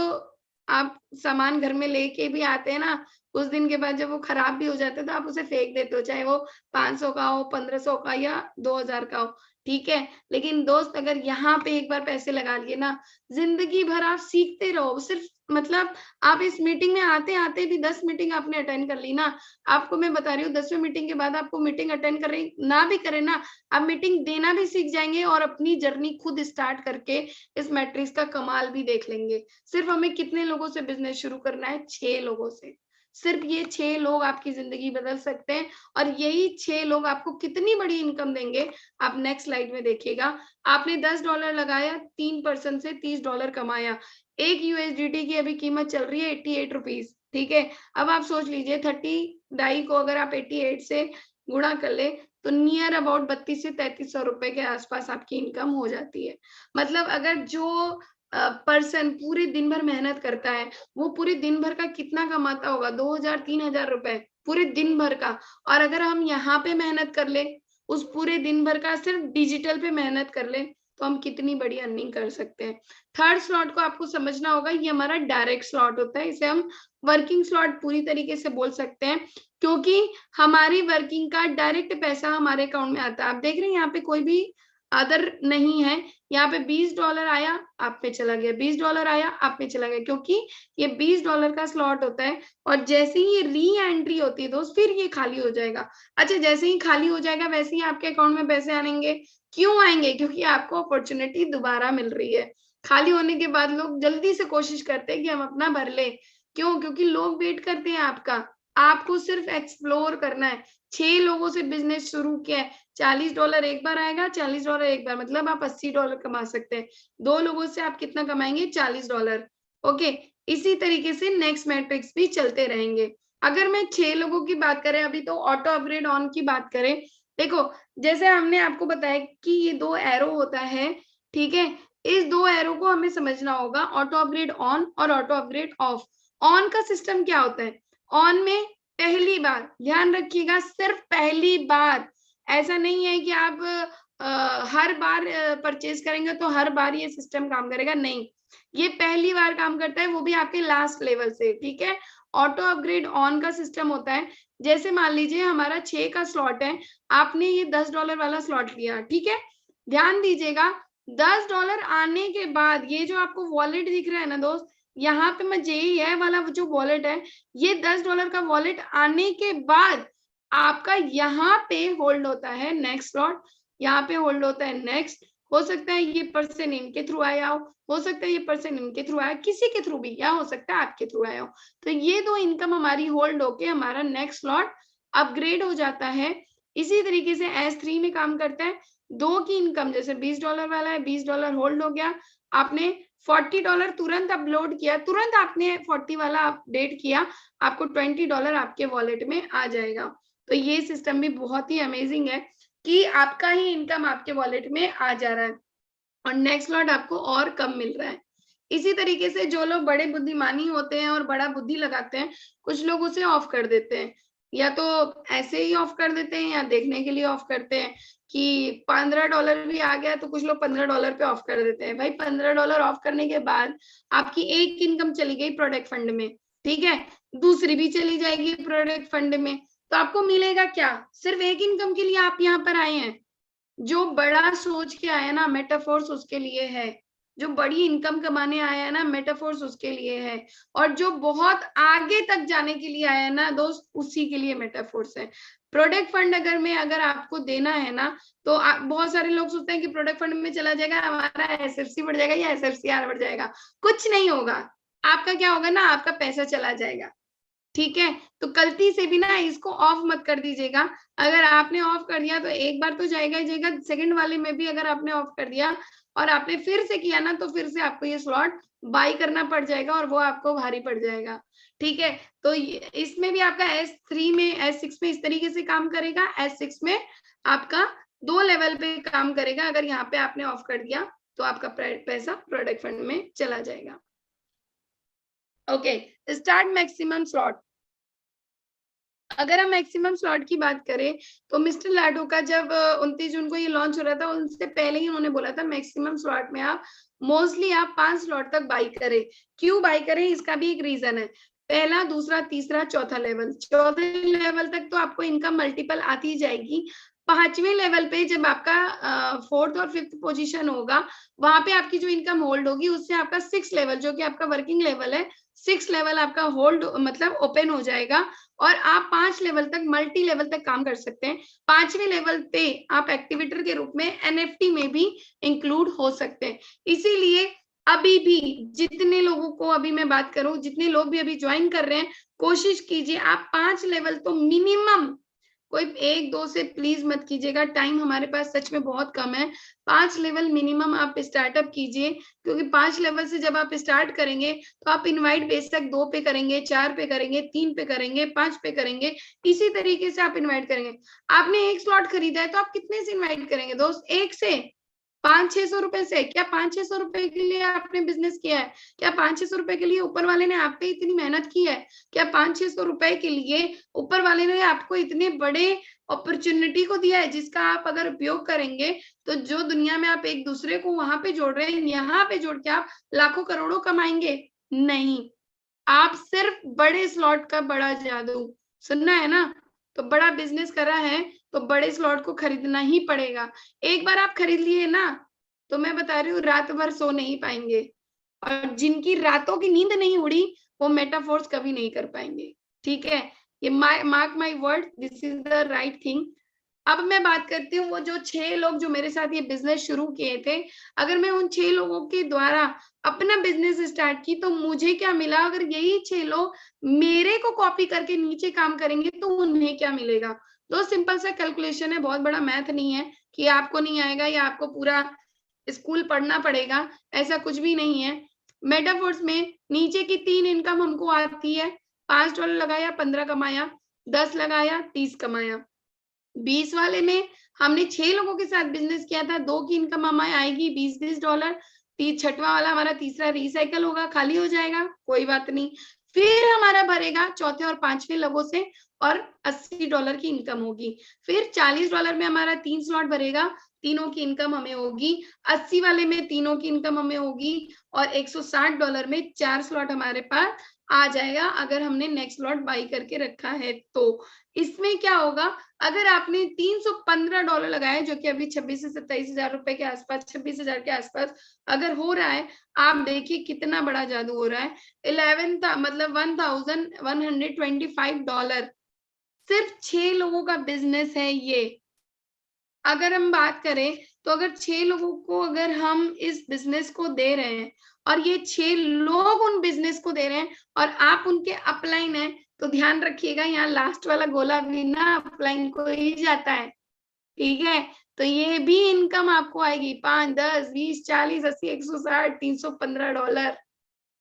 आप सामान घर में लेके भी आते हैं ना, कुछ दिन के बाद जब वो खराब भी हो जाता है तो आप उसे फेंक देते हो, चाहे वो 500 का हो, 1500 का या 2000 का हो, ठीक है। लेकिन दोस्त अगर यहाँ पे एक बार पैसे लगा लिए ना, जिंदगी भर आप सीखते रहो। सिर्फ मतलब आप इस मीटिंग में आते आते भी 10 मीटिंग आपने अटेंड कर ली ना, आपको मैं बता रही हूँ 10वीं मीटिंग के बाद आपको मीटिंग अटेंड कर रही ना भी करे ना, आप मीटिंग देना भी सीख जाएंगे और अपनी जर्नी खुद स्टार्ट करके इस मैट्रिक्स का कमाल भी देख लेंगे। सिर्फ हमें कितने लोगों से बिजनेस शुरू करना है? 6 लोगों से। सिर्फ ये 6 लोग आपकी जिंदगी बदल सकते हैं और यही 6 लोग आपको कितनी बड़ी इनकम देंगे आप नेक्स्ट स्लाइड में देखिएगा। आपने $10 लगाया, 3% से $30 कमाया। एक USDT की अभी कीमत चल रही है 88 रुपीज, ठीक है। अब आप सोच लीजिए 30 डाई को अगर आप 88 से गुणा कर ले तो नियर अबाउट 32 से 3300 रुपए के आसपास आपकी इनकम हो जाती है। मतलब अगर जो पर्सन पूरे दिन भर मेहनत करता है वो पूरे दिन भर का कितना कमाता होगा? 2000-3000 रुपए पूरे दिन भर का। और अगर हम यहाँ पे मेहनत कर ले, उस पूरे दिन भर का सिर्फ डिजिटल पे मेहनत कर ले, तो हम कितनी बड़ी अर्निंग कर सकते हैं। थर्ड स्लॉट को आपको समझना होगा, ये हमारा डायरेक्ट स्लॉट होता है। इसे हम वर्किंग स्लॉट पूरी तरीके से बोल सकते हैं क्योंकि हमारी वर्किंग का डायरेक्ट पैसा हमारे अकाउंट में आता है। आप देख रहे हैं यहाँ पे कोई भी अदर नहीं है। यहाँ पे $20 आया, आप पे चला गया, $20 आया, आप पे चला गया, क्योंकि ये $20 का स्लॉट होता है। और जैसे ही री एंट्री होती है दोस्त, फिर ये खाली हो जाएगा। अच्छा, जैसे ही खाली हो जाएगा वैसे ही आपके अकाउंट में पैसे आएंगे। क्यों आएंगे? क्योंकि आपको अपॉर्चुनिटी दोबारा मिल रही है। खाली होने के बाद लोग जल्दी से कोशिश करते हैं कि हम अपना भर ले। क्यों? क्योंकि लोग वेट करते हैं आपका। आपको सिर्फ एक्सप्लोर करना है। 6 लोगों से बिजनेस शुरू किया है, $40 एक बार आएगा, $40 एक बार, मतलब आप $80 कमा सकते हैं। 2 लोगों से आप कितना कमाएंगे? $40। ओके, इसी तरीके से नेक्स्ट मैट्रिक्स भी चलते रहेंगे। अगर मैं 6 लोगों की बात करें, अभी तो ऑटो अपग्रेड ऑन की बात करें, देखो जैसे हमने आपको बताया कि ये 2 एरो होता है, ठीक है। इस 2 एरो को हमें समझना होगा, ऑटो अपग्रेड ऑन और ऑटो अपग्रेड ऑफ। ऑन का सिस्टम क्या होता है? ऑन में पहली बार, ध्यान रखिएगा, सिर्फ पहली बार। ऐसा नहीं है कि आप हर बार परचेज करेंगे तो हर बार ये सिस्टम काम करेगा, नहीं। ये पहली बार काम करता है, वो भी आपके लास्ट लेवल से, ठीक है। ऑटो अपग्रेड ऑन का सिस्टम होता है, जैसे मान लीजिए हमारा 6 का स्लॉट है, आपने ये $10 वाला स्लॉट लिया, ठीक है। ध्यान दीजिएगा, $10 आने के बाद ये जो आपको वॉलेट दिख रहा है ना दोस्त, यहाँ पे मैं JEI वाला जो वॉलेट है, ये $10 का वॉलेट आने के बाद आपका यहाँ पे होल्ड होता है नेक्स्ट स्लॉट, यहाँ पे होल्ड होता है नेक्स्ट। हो सकता है ये पर्सन इनके थ्रू आया हो सकता है ये पर्सन इनके थ्रू आया, किसी के थ्रू भी, या हो सकता है आपके थ्रू आया हो। तो ये 2 इनकम हमारी होल्ड होके हमारा नेक्स्ट स्लॉट अपग्रेड हो जाता है। इसी तरीके से S3 में काम करता है। 2 की इनकम, जैसे $20 वाला है, $20 होल्ड हो गया, आपने $40 तुरंत अपलोड किया, तुरंत आपने 40 वाला अपडेट किया, आपको $20 आपके वॉलेट में आ जाएगा। तो ये सिस्टम भी बहुत ही अमेजिंग है कि आपका ही इनकम आपके वॉलेट में आ जा रहा है और नेक्स्ट स्लॉट आपको और कम मिल रहा है। इसी तरीके से जो लोग बड़े बुद्धिमानी होते हैं और बड़ा बुद्धि लगाते हैं, कुछ लोग उसे ऑफ कर देते हैं, या तो ऐसे ही ऑफ कर देते हैं या देखने के लिए ऑफ करते हैं कि $15 भी आ गया, तो कुछ लोग $15 पे ऑफ कर देते हैं। भाई $15 ऑफ करने के बाद आपकी एक इनकम चली गई प्रोडक्ट फंड में, ठीक है, दूसरी भी चली जाएगी प्रोडक्ट फंड में, तो आपको मिलेगा क्या? सिर्फ एक इनकम के लिए आप यहाँ पर आए हैं। जो बड़ा सोच के आया ना, मेटाफोर्स उसके लिए है। जो बड़ी इनकम कमाने आया है ना, मेटाफोर्स उसके लिए है। और जो बहुत आगे तक जाने के लिए आया है ना दोस्त, उसी के लिए मेटाफोर्स है। प्रोडक्ट फंड अगर आपको देना है ना, तो बहुत सारे लोग सोचते हैं कि प्रोडक्ट फंड में चला जाएगा हमारा एसएफसी बढ़ जाएगा या एसएफसीआर बढ़ जाएगा। कुछ नहीं होगा। आपका क्या होगा ना, आपका पैसा चला जाएगा। ठीक है, तो गलती से भी ना इसको ऑफ मत कर दीजिएगा। अगर आपने ऑफ कर दिया तो एक बार तो जाएगा ही जाएगा, सेकंड वाले में भी अगर आपने ऑफ कर दिया और आपने फिर से किया ना, तो फिर से आपको ये स्लॉट बाई करना पड़ जाएगा और वो आपको भारी पड़ जाएगा। ठीक है, तो इसमें भी आपका S3 में, S6 में इस तरीके से काम करेगा। S6 में आपका 2 लेवल पे काम करेगा। अगर यहाँ पे आपने ऑफ कर दिया तो आपका पैसा प्रोडक्ट फंड में चला जाएगा। Okay, start maximum slot. अगर हम मैक्सिमम स्लॉट की बात करें तो मिस्टर लाडो का जब 29 जून को ये लॉन्च हो रहा था, उनसे पहले ही उन्होंने बोला था मैक्सिमम स्लॉट में आप मोस्टली आप 5 स्लॉट तक बाई करें। क्यों बाई करें, इसका भी एक रीजन है। पहला, दूसरा, तीसरा, चौथा लेवल। चौथे लेवल तक तो आपको इनकम मल्टीपल आती जाएगी। 5वें लेवल पे जब आपका 4th और 5th पोजीशन होगा, वहां पे आपकी जो इनकम होल्ड होगी उससे आपका 6 लेवल, जो कि आपका वर्किंग लेवल है, 6 लेवल आपका होल्ड मतलब ओपन हो जाएगा और आप 5 लेवल तक, मल्टी लेवल तक काम कर सकते हैं। 5वें लेवल पे आप एक्टिवेटर के रूप में एनएफटी में भी इंक्लूड हो सकते हैं। इसीलिए अभी भी जितने लोगों को अभी मैं बात करूं, जितने लोग भी अभी ज्वाइन कर रहे हैं, कोशिश कीजिए आप 5 लेवल तो मिनिमम, कोई 1-2 से प्लीज मत कीजिएगा, टाइम हमारे पास सच में बहुत कम है। 5 लेवल मिनिमम आप स्टार्टअप कीजिए, क्योंकि 5 लेवल से जब आप स्टार्ट करेंगे तो आप इनवाइट बेशक 2 पे करेंगे, 4 पे करेंगे, 3 पे करेंगे, 5 पे करेंगे, इसी तरीके से आप इनवाइट करेंगे। आपने एक स्लॉट खरीदा है तो आप कितने से इनवाइट करेंगे दोस्त? एक से? 500-600 रुपए से? क्या 500-600 रुपए के लिए आपने बिजनेस किया है? क्या 500-600 रुपए के लिए ऊपर वाले ने आप पे इतनी मेहनत की है? क्या 500-600 रुपए के लिए ऊपर वाले ने आपको इतने बड़े अपॉर्चुनिटी को दिया है, जिसका आप अगर उपयोग करेंगे तो जो दुनिया में आप एक दूसरे को वहां पे जोड़ रहे हैं, यहाँ पे जोड़ के आप लाखों करोड़ों कमाएंगे? नहीं, आप सिर्फ बड़े स्लॉट का बड़ा जादू सुनना है ना, तो बड़ा बिजनेस करा है तो बड़े स्लॉट को खरीदना ही पड़ेगा। एक बार आप खरीद लिए ना, तो मैं बता रही हूँ रात भर सो नहीं पाएंगे, और जिनकी रातों की नींद नहीं उड़ी वो मेटाफोर्स कभी नहीं कर पाएंगे। ठीक है, ये mark my word, this is the right thing. अब मैं बात करती हूँ वो जो 6 लोग जो मेरे साथ ये बिजनेस शुरू किए थे, अगर मैं उन 6 लोगों के द्वारा अपना बिजनेस स्टार्ट की तो मुझे क्या मिला, अगर यही 6 लोग मेरे को कॉपी करके नीचे काम करेंगे तो उन्हें क्या मिलेगा? दो सिंपल सा कैलकुलेशन है, बहुत बड़ा मैथ नहीं है कि आपको नहीं आएगा या आपको पूरा स्कूल पढ़ना पड़ेगा, ऐसा कुछ भी नहीं है। मेटाफोर्स में नीचे की 3 इनकम हमको आती है। $5 लगाया 15 कमाया, 10 लगाया 30 कमाया। 20 वाले में हमने 6 लोगों के साथ बिजनेस किया था, 2 की इनकम हमें आएगी $20-20। 6वां वाला हमारा तीसरा रिसाइकल होगा, खाली हो जाएगा, कोई बात नहीं। फिर हमारा भरेगा चौथे और 5वें लोगों से और $80 की इनकम होगी। फिर $40 में हमारा 3 स्लॉट भरेगा, तीनों की इनकम हमें होगी। 80 वाले में तीनों की इनकम हमें होगी और $160 में 4 स्लॉट हमारे पास आ जाएगा, अगर हमने नेक्स्ट स्लॉट बाई करके रखा है तो। इसमें क्या होगा, अगर आपने $315 लगाए, जो कि अभी 26 से 27 हजार रुपए के आसपास, 26 हजार के आसपास अगर हो रहा है, आप देखिए कितना बड़ा जादू हो रहा है। 1125 सिर्फ 6 लोगों का बिजनेस है ये। अगर हम बात करें तो अगर 6 लोगों को अगर हम इस बिजनेस को दे रहे हैं और ये 6 लोग उन बिजनेस को दे रहे हैं और आप उनके अपलाइन हैं, तो ध्यान रखिएगा यहाँ लास्ट वाला गोला भी ना अपलाइन को ही जाता है। ठीक है, तो ये भी इनकम आपको आएगी 5, 10, 20, 40, 80, 160, $315।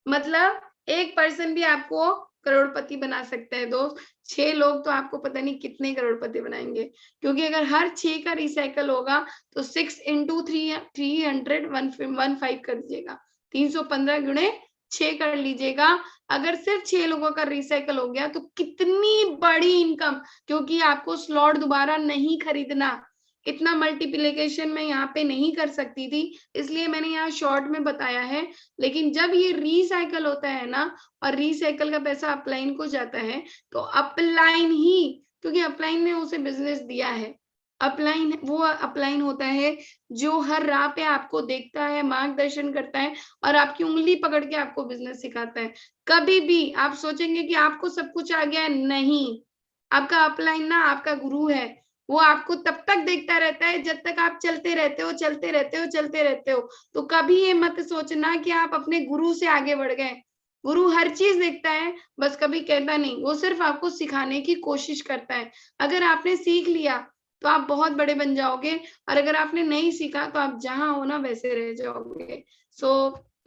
मतलब एक पर्सन भी आपको करोड़पति बना सकते हैं दोस्त। 6 लोग तो आपको पता नहीं कितने करोड़पति बनाएंगे, क्योंकि अगर हर 6 का रिसाइकल होगा तो 6 into 300 115 कर दीजिएगा, 315 गुणे 6 कर लीजिएगा। अगर सिर्फ 6 लोगों का रिसाइकल हो गया तो कितनी बड़ी इनकम, क्योंकि आपको स्लॉट दोबारा नहीं खरीदना। इतना मल्टीप्लिकेशन मैं यहाँ पे नहीं कर सकती थी, इसलिए मैंने यहाँ शॉर्ट में बताया है। लेकिन जब ये रिसाइकल होता है ना, और रिसाइकल का पैसा अपलाइन को जाता है, तो अपलाइन ही, क्योंकि अपलाइन ने उसे बिजनेस दिया है, अपलाइन वो अपलाइन होता है जो हर राह पे आपको देखता है, मार्गदर्शन करता है और आपकी उंगली पकड़ के आपको बिजनेस सिखाता है। कभी भी आप सोचेंगे कि आपको सब कुछ आ गया है, नहीं। आपका अपलाइन ना आपका गुरु है, वो आपको तब तक देखता रहता है जब तक आप चलते रहते हो, चलते रहते हो, चलते रहते हो। तो कभी ये मत सोचना कि आप अपने गुरु से आगे बढ़ गए। गुरु हर चीज देखता है, बस कभी कहता नहीं, वो सिर्फ आपको सिखाने की कोशिश करता है। अगर आपने सीख लिया तो आप बहुत बड़े बन जाओगे, और अगर आपने नहीं सीखा तो आप जहां हो ना वैसे रह जाओगे। सो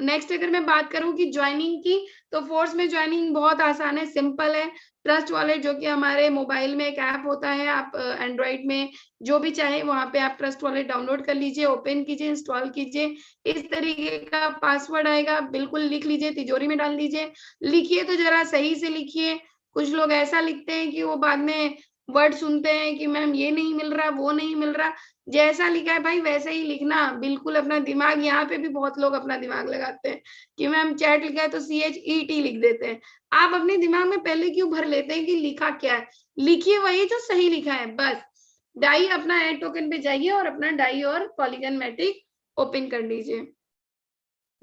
नेक्स्ट अगर मैं बात करूं कि ज्वाइनिंग की, तो फोर्स में ज्वाइनिंग बहुत आसान है, सिंपल है। ट्रस्ट वॉलेट जो कि हमारे मोबाइल में एक ऐप होता है, आप एंड्रॉइड में जो भी चाहे वहां पे आप ट्रस्ट वॉलेट डाउनलोड कर लीजिए, ओपन कीजिए, इंस्टॉल कीजिए। इस तरीके का पासवर्ड आएगा, बिल्कुल लिख लीजिए, तिजोरी में डाल दीजिए। लिखिए तो जरा सही से लिखिए। कुछ लोग ऐसा लिखते हैं कि वो बाद में वर्ड सुनते हैं कि मैम ये नहीं मिल रहा, वो नहीं मिल रहा। जैसा लिखा है भाई वैसे ही लिखना, बिल्कुल अपना दिमाग, यहाँ पे भी बहुत लोग अपना दिमाग लगाते हैं कि मैम चैट लिखा है तो CHET लिख देते हैं। आप अपने दिमाग में पहले क्यों भर लेते हैं कि लिखा क्या है? लिखिए वही जो सही लिखा है बस। डाई अपना ऐड टोकन पे जाइए और अपना डाई और पॉलीगन मैट्रिक ओपन कर लीजिए।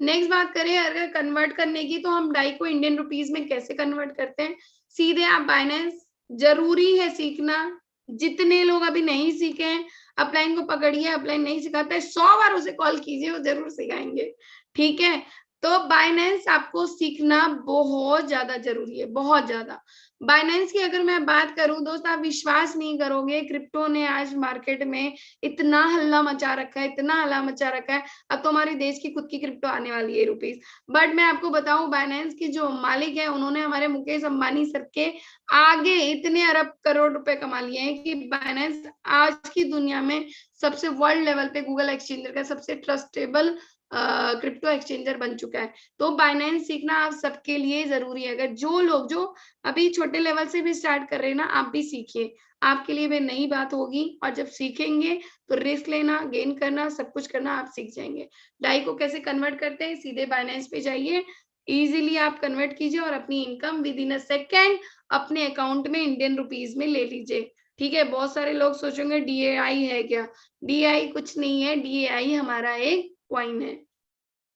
नेक्स्ट बात करें अगर कन्वर्ट करने की, तो हम डाई को इंडियन रुपीज में कैसे कन्वर्ट करते हैं? सीधे आप बाइनेंस, जरूरी है सीखना। जितने लोग अभी नहीं सीखे हैं, अपलाइन को पकड़िए, अपलाइन नहीं सिखाता है, 100 बार उसे कॉल कीजिए, वो जरूर सिखाएंगे। ठीक है, तो बाइनेंस आपको सीखना बहुत ज्यादा जरूरी है, बहुत ज्यादा। बाइनेंस की अगर मैं बात करूं दोस्त, आप विश्वास नहीं करोगे, क्रिप्टो ने आज मार्केट में इतना हल्ला मचा रखा है, इतना हल्ला मचा रखा है। अब तो हमारे देश की खुद की क्रिप्टो आने वाली है रुपीज। बट मैं आपको बताऊं, बाइनेंस की जो मालिक है, उन्होंने हमारे मुकेश अंबानी सर के आगे इतने अरब करोड़ रुपए कमा लिए हैं कि बाइनेंस आज की दुनिया में सबसे वर्ल्ड लेवल पे गूगल एक्सचेंजर का सबसे ट्रस्टेबल क्रिप्टो एक्सचेंजर बन चुका है। तो बाइनेंस सीखना आप सबके लिए जरूरी है। अगर जो लोग जो अभी छोटे लेवल से भी स्टार्ट कर रहे हैं ना, आप भी सीखिए, आपके लिए भी नई बात होगी। और जब सीखेंगे तो रिस्क लेना, गेन करना, सब कुछ करना आप सीख जाएंगे। डाई को कैसे कन्वर्ट करते हैं? सीधे बाइनेंस पे जाइए, इजीली आप कन्वर्ट कीजिए और अपनी income with in a second अपने अकाउंट में इंडियन रुपीज में ले लीजिए। ठीक है, बहुत सारे लोग सोचेंगे DAI है क्या? DAI कुछ नहीं है, DAI हमारा एक कॉइन है।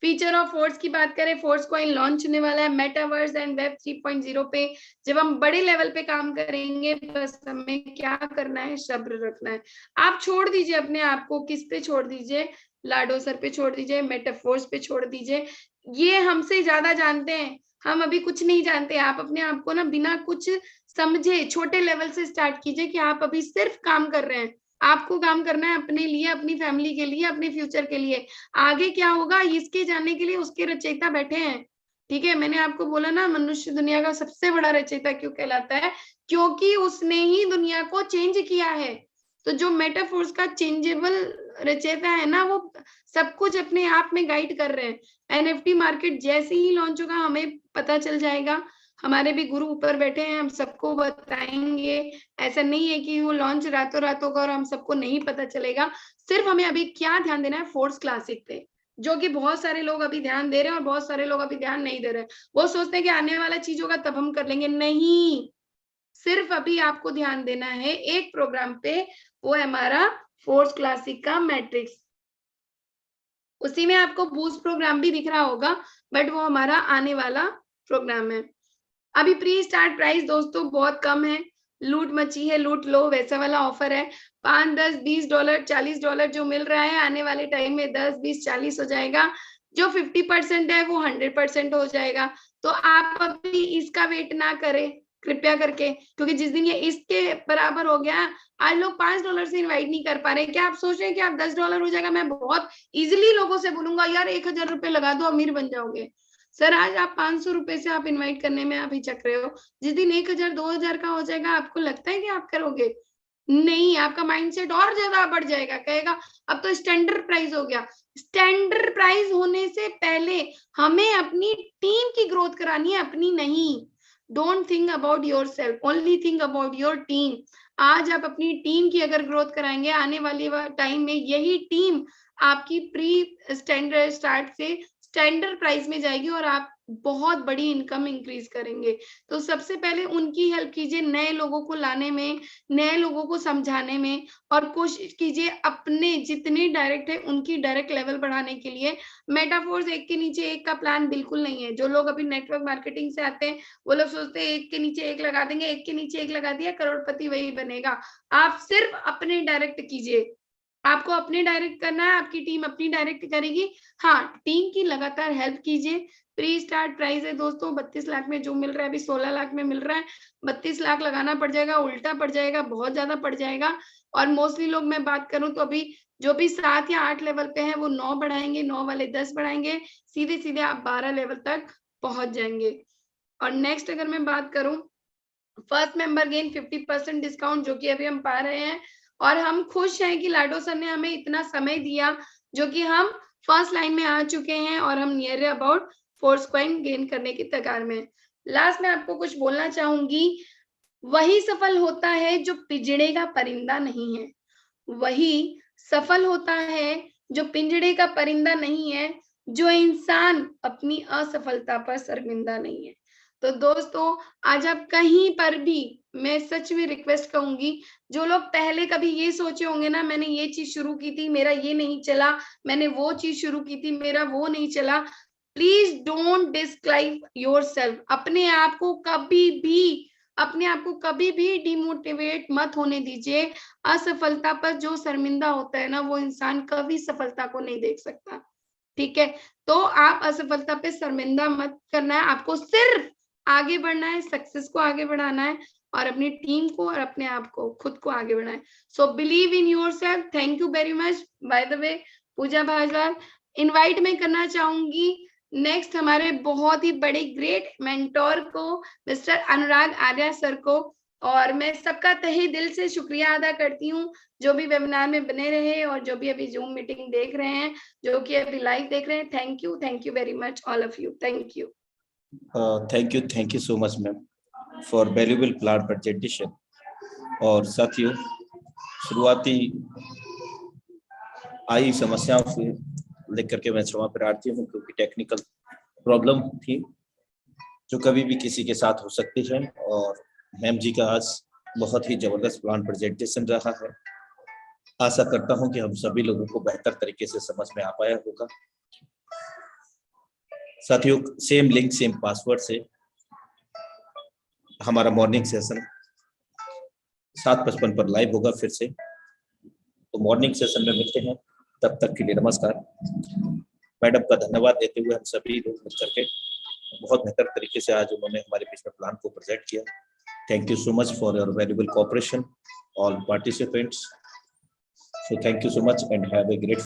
फीचर ऑफ फोर्स की बात करें, फोर्स कॉइन लॉन्च होने वाला है मेटावर्स एंड वेब 3.0 पे। जब हम बड़े लेवल पे काम करेंगे, बस हमें क्या करना है, सब्र रखना है। आप छोड़ दीजिए अपने आप को, किस पे छोड़ दीजिए? लाडो सर पे छोड़ दीजिए, मेटाफोर्स पे छोड़ दीजिए। ये हमसे ज्यादा जानते हैं, हम अभी कुछ नहीं जानते। आप अपने आप को ना बिना कुछ समझे छोटे लेवल से स्टार्ट कीजिए कि आप अभी सिर्फ काम कर रहे हैं। आपको काम करना है अपने लिए, अपनी फैमिली के लिए, अपने फ्यूचर के लिए। आगे क्या होगा इसके जानने के लिए उसके रचयिता बैठे हैं। ठीक है, मैंने आपको बोला ना, मनुष्य दुनिया का सबसे बड़ा रचयिता क्यों कहलाता है? क्योंकि उसने ही दुनिया को चेंज किया है। तो जो मेटाफोर्स का चेंजेबल रचयिता है ना, वो सब कुछ अपने आप में गाइड कर रहे हैं। NFT मार्केट जैसे ही लॉन्च होगा हमें पता चल जाएगा। हमारे भी गुरु ऊपर बैठे हैं, हम सबको बताएंगे। ऐसा नहीं है कि वो लॉन्च रातों रात होगा और हम सबको नहीं पता चलेगा। सिर्फ हमें अभी क्या ध्यान देना है, फोर्स क्लासिक पे, जो कि बहुत सारे लोग अभी ध्यान दे रहे हैं और बहुत सारे लोग अभी ध्यान नहीं दे रहे। वो सोचते हैं कि आने वाला चीज होगा तब हम कर लेंगे, नहीं। सिर्फ अभी आपको ध्यान देना है एक प्रोग्राम पे, वो है हमारा फोर्स क्लासिक का मैट्रिक्स। उसी में आपको बूस्ट प्रोग्राम भी दिख रहा होगा, बट वो हमारा आने वाला प्रोग्राम है। अभी प्री स्टार्ट प्राइस दोस्तों बहुत कम है, लूट मची है, लूट लो वैसा वाला ऑफर है। 5, 10, $20, $40 जो मिल रहा है, आने वाले टाइम में 10, 20, 40 हो जाएगा। जो 50% है वो 100% हो जाएगा। तो आप अभी इसका वेट ना करें कृपया करके, क्योंकि जिस दिन ये इसके बराबर हो गया, आज लोग $5 से इन्वाइट नहीं कर पा रहे। क्या आप सोच रहे हैं कि आप $10 हो जाएगा? मैं बहुत इजिली लोगों से बोलूंगा यार 1000 रुपए लगा दो, अमीर बन जाओगे। सर आज आप 500 रुपए से आप इनवाइट करने में आप हिचक रहे हो, जिस दिन 1000, 2000 का हो जाएगा आपको लगता है कि आप करोगे? नहीं, आपका माइंडसेट और ज्यादा बढ़ जाएगा, कहेगा अब तो स्टैंडर्ड प्राइस हो गया। स्टैंडर्ड प्राइस होने से पहले हमें अपनी टीम की ग्रोथ करानी है, अपनी नहीं। Don't think about your self, only think about your team. आज आप अपनी टीम की अगर ग्रोथ कराएंगे, आने वाले टाइम में यही टीम आपकी प्री स्टैंडर्ड स्टार्ट से स्टैंडर्ड प्राइस में जाएगी और आप बहुत बड़ी इनकम इंक्रीज करेंगे। तो सबसे पहले उनकी हेल्प कीजिए, नए लोगों को लाने में, नए लोगों को समझाने में, और कोशिश कीजिए अपने जितने डायरेक्ट है उनकी डायरेक्ट लेवल बढ़ाने के लिए। मेटाफोर्स एक के नीचे एक का प्लान बिल्कुल नहीं है। जो लोग अभी नेटवर्क मार्केटिंग से आते हैं वो लोग सोचते हैं एक के नीचे एक लगा देंगे, एक के नीचे एक लगा दिया, करोड़पति वही बनेगा। आप सिर्फ अपने डायरेक्ट कीजिए, आपको अपने डायरेक्ट करना है, आपकी टीम अपनी डायरेक्ट करेगी। हाँ, टीम की लगातार हेल्प कीजिए। प्री स्टार्ट प्राइस है दोस्तों 32 लाख में, जो मिल रहा है अभी 16 लाख में मिल रहा है। 32 लाख लगाना पड़ जाएगा, उल्टा पड़ जाएगा, बहुत ज्यादा पड़ जाएगा। और मोस्टली लोग, मैं बात करूं तो अभी जो भी 7 या 8 लेवल पे हैं वो 9 बढ़ाएंगे, 9 वाले 10 बढ़ाएंगे, सीधे सीधे आप 12 लेवल तक पहुंच जाएंगे। और नेक्स्ट अगर मैं बात करूं, फर्स्ट मेंबर गेन 50% डिस्काउंट जो कि अभी हम पा रहे हैं, और हम खुश हैं कि लाडो सर ने हमें इतना समय दिया, जो कि हम फर्स्ट लाइन में आ चुके हैं और हम नियर अबाउट 4 कॉइन गेन करने की कगार में। लास्ट में आपको कुछ बोलना चाहूंगी, वही सफल होता है जो पिंजड़े का परिंदा नहीं है, वही सफल होता है जो पिंजड़े का परिंदा नहीं है, जो इंसान अपनी असफलता पर शर्मिंदा नहीं है। तो दोस्तों, आज आप कहीं पर भी, मैं सच में रिक्वेस्ट करूंगी, जो लोग पहले कभी ये सोचे होंगे ना, मैंने ये चीज शुरू की थी मेरा ये नहीं चला, मैंने वो चीज शुरू की थी मेरा वो नहीं चला, प्लीज डोंट डिस्क्राइब योरसेल्फ। अपने आप को कभी भी डिमोटिवेट मत होने दीजिए। असफलता पर जो शर्मिंदा होता है ना, वो इंसान कभी सफलता को नहीं देख सकता। ठीक है, तो आप असफलता पे शर्मिंदा मत करना है, आपको सिर्फ आगे बढ़ना है, सक्सेस को आगे बढ़ाना है, और अपनी टीम को और अपने आप को, खुद को आगे बढ़ाना है। So believe in yourself. Thank you very much. By the way, Pooja Bhajlal, invite मैं करना चाहूंगी नेक्स्ट हमारे बहुत ही बड़े ग्रेट मेंटोर को, मिस्टर अनुराग आर्या सर को। और मैं सबका तहे दिल से शुक्रिया अदा करती हूँ, जो भी वेबिनार में बने रहे और जो भी अभी जूम मीटिंग देख रहे हैं, जो कि अभी लाइव देख रहे हैं। Thank you very much all of you. Thank you. Thank you so much ma'am for valuable plan presentation. और साथियों, शुरुआती आई समस्याओं से लेकर के मैं क्षमा प्रार्थी हूँ, क्योंकि टेक्निकल प्रॉब्लम थी जो कभी भी किसी के साथ हो सकती है। और मैम जी का आज बहुत ही जबरदस्त प्लान प्रेजेंटेशन रहा है। आशा करता हूं कि हम सभी लोगों को बेहतर तरीके से समझ में आ पाया होगा। साथियों, सेम लिंक सेम पासवर्ड से हमारा मॉर्निंग सेशन 7:55 पर लाइव होगा फिर से। तो मॉर्निंग सेशन में मिलते हैं, तब तक के लिए नमस्कार। मैडम का धन्यवाद देते हुए हम सभी लोग मिलकर के बहुत बेहतर तरीके से आज उन्होंने हमारे बीच में प्लान को प्रेजेंट किया। Thank you so much for your valuable cooperation all participants. So thank you so much and have a great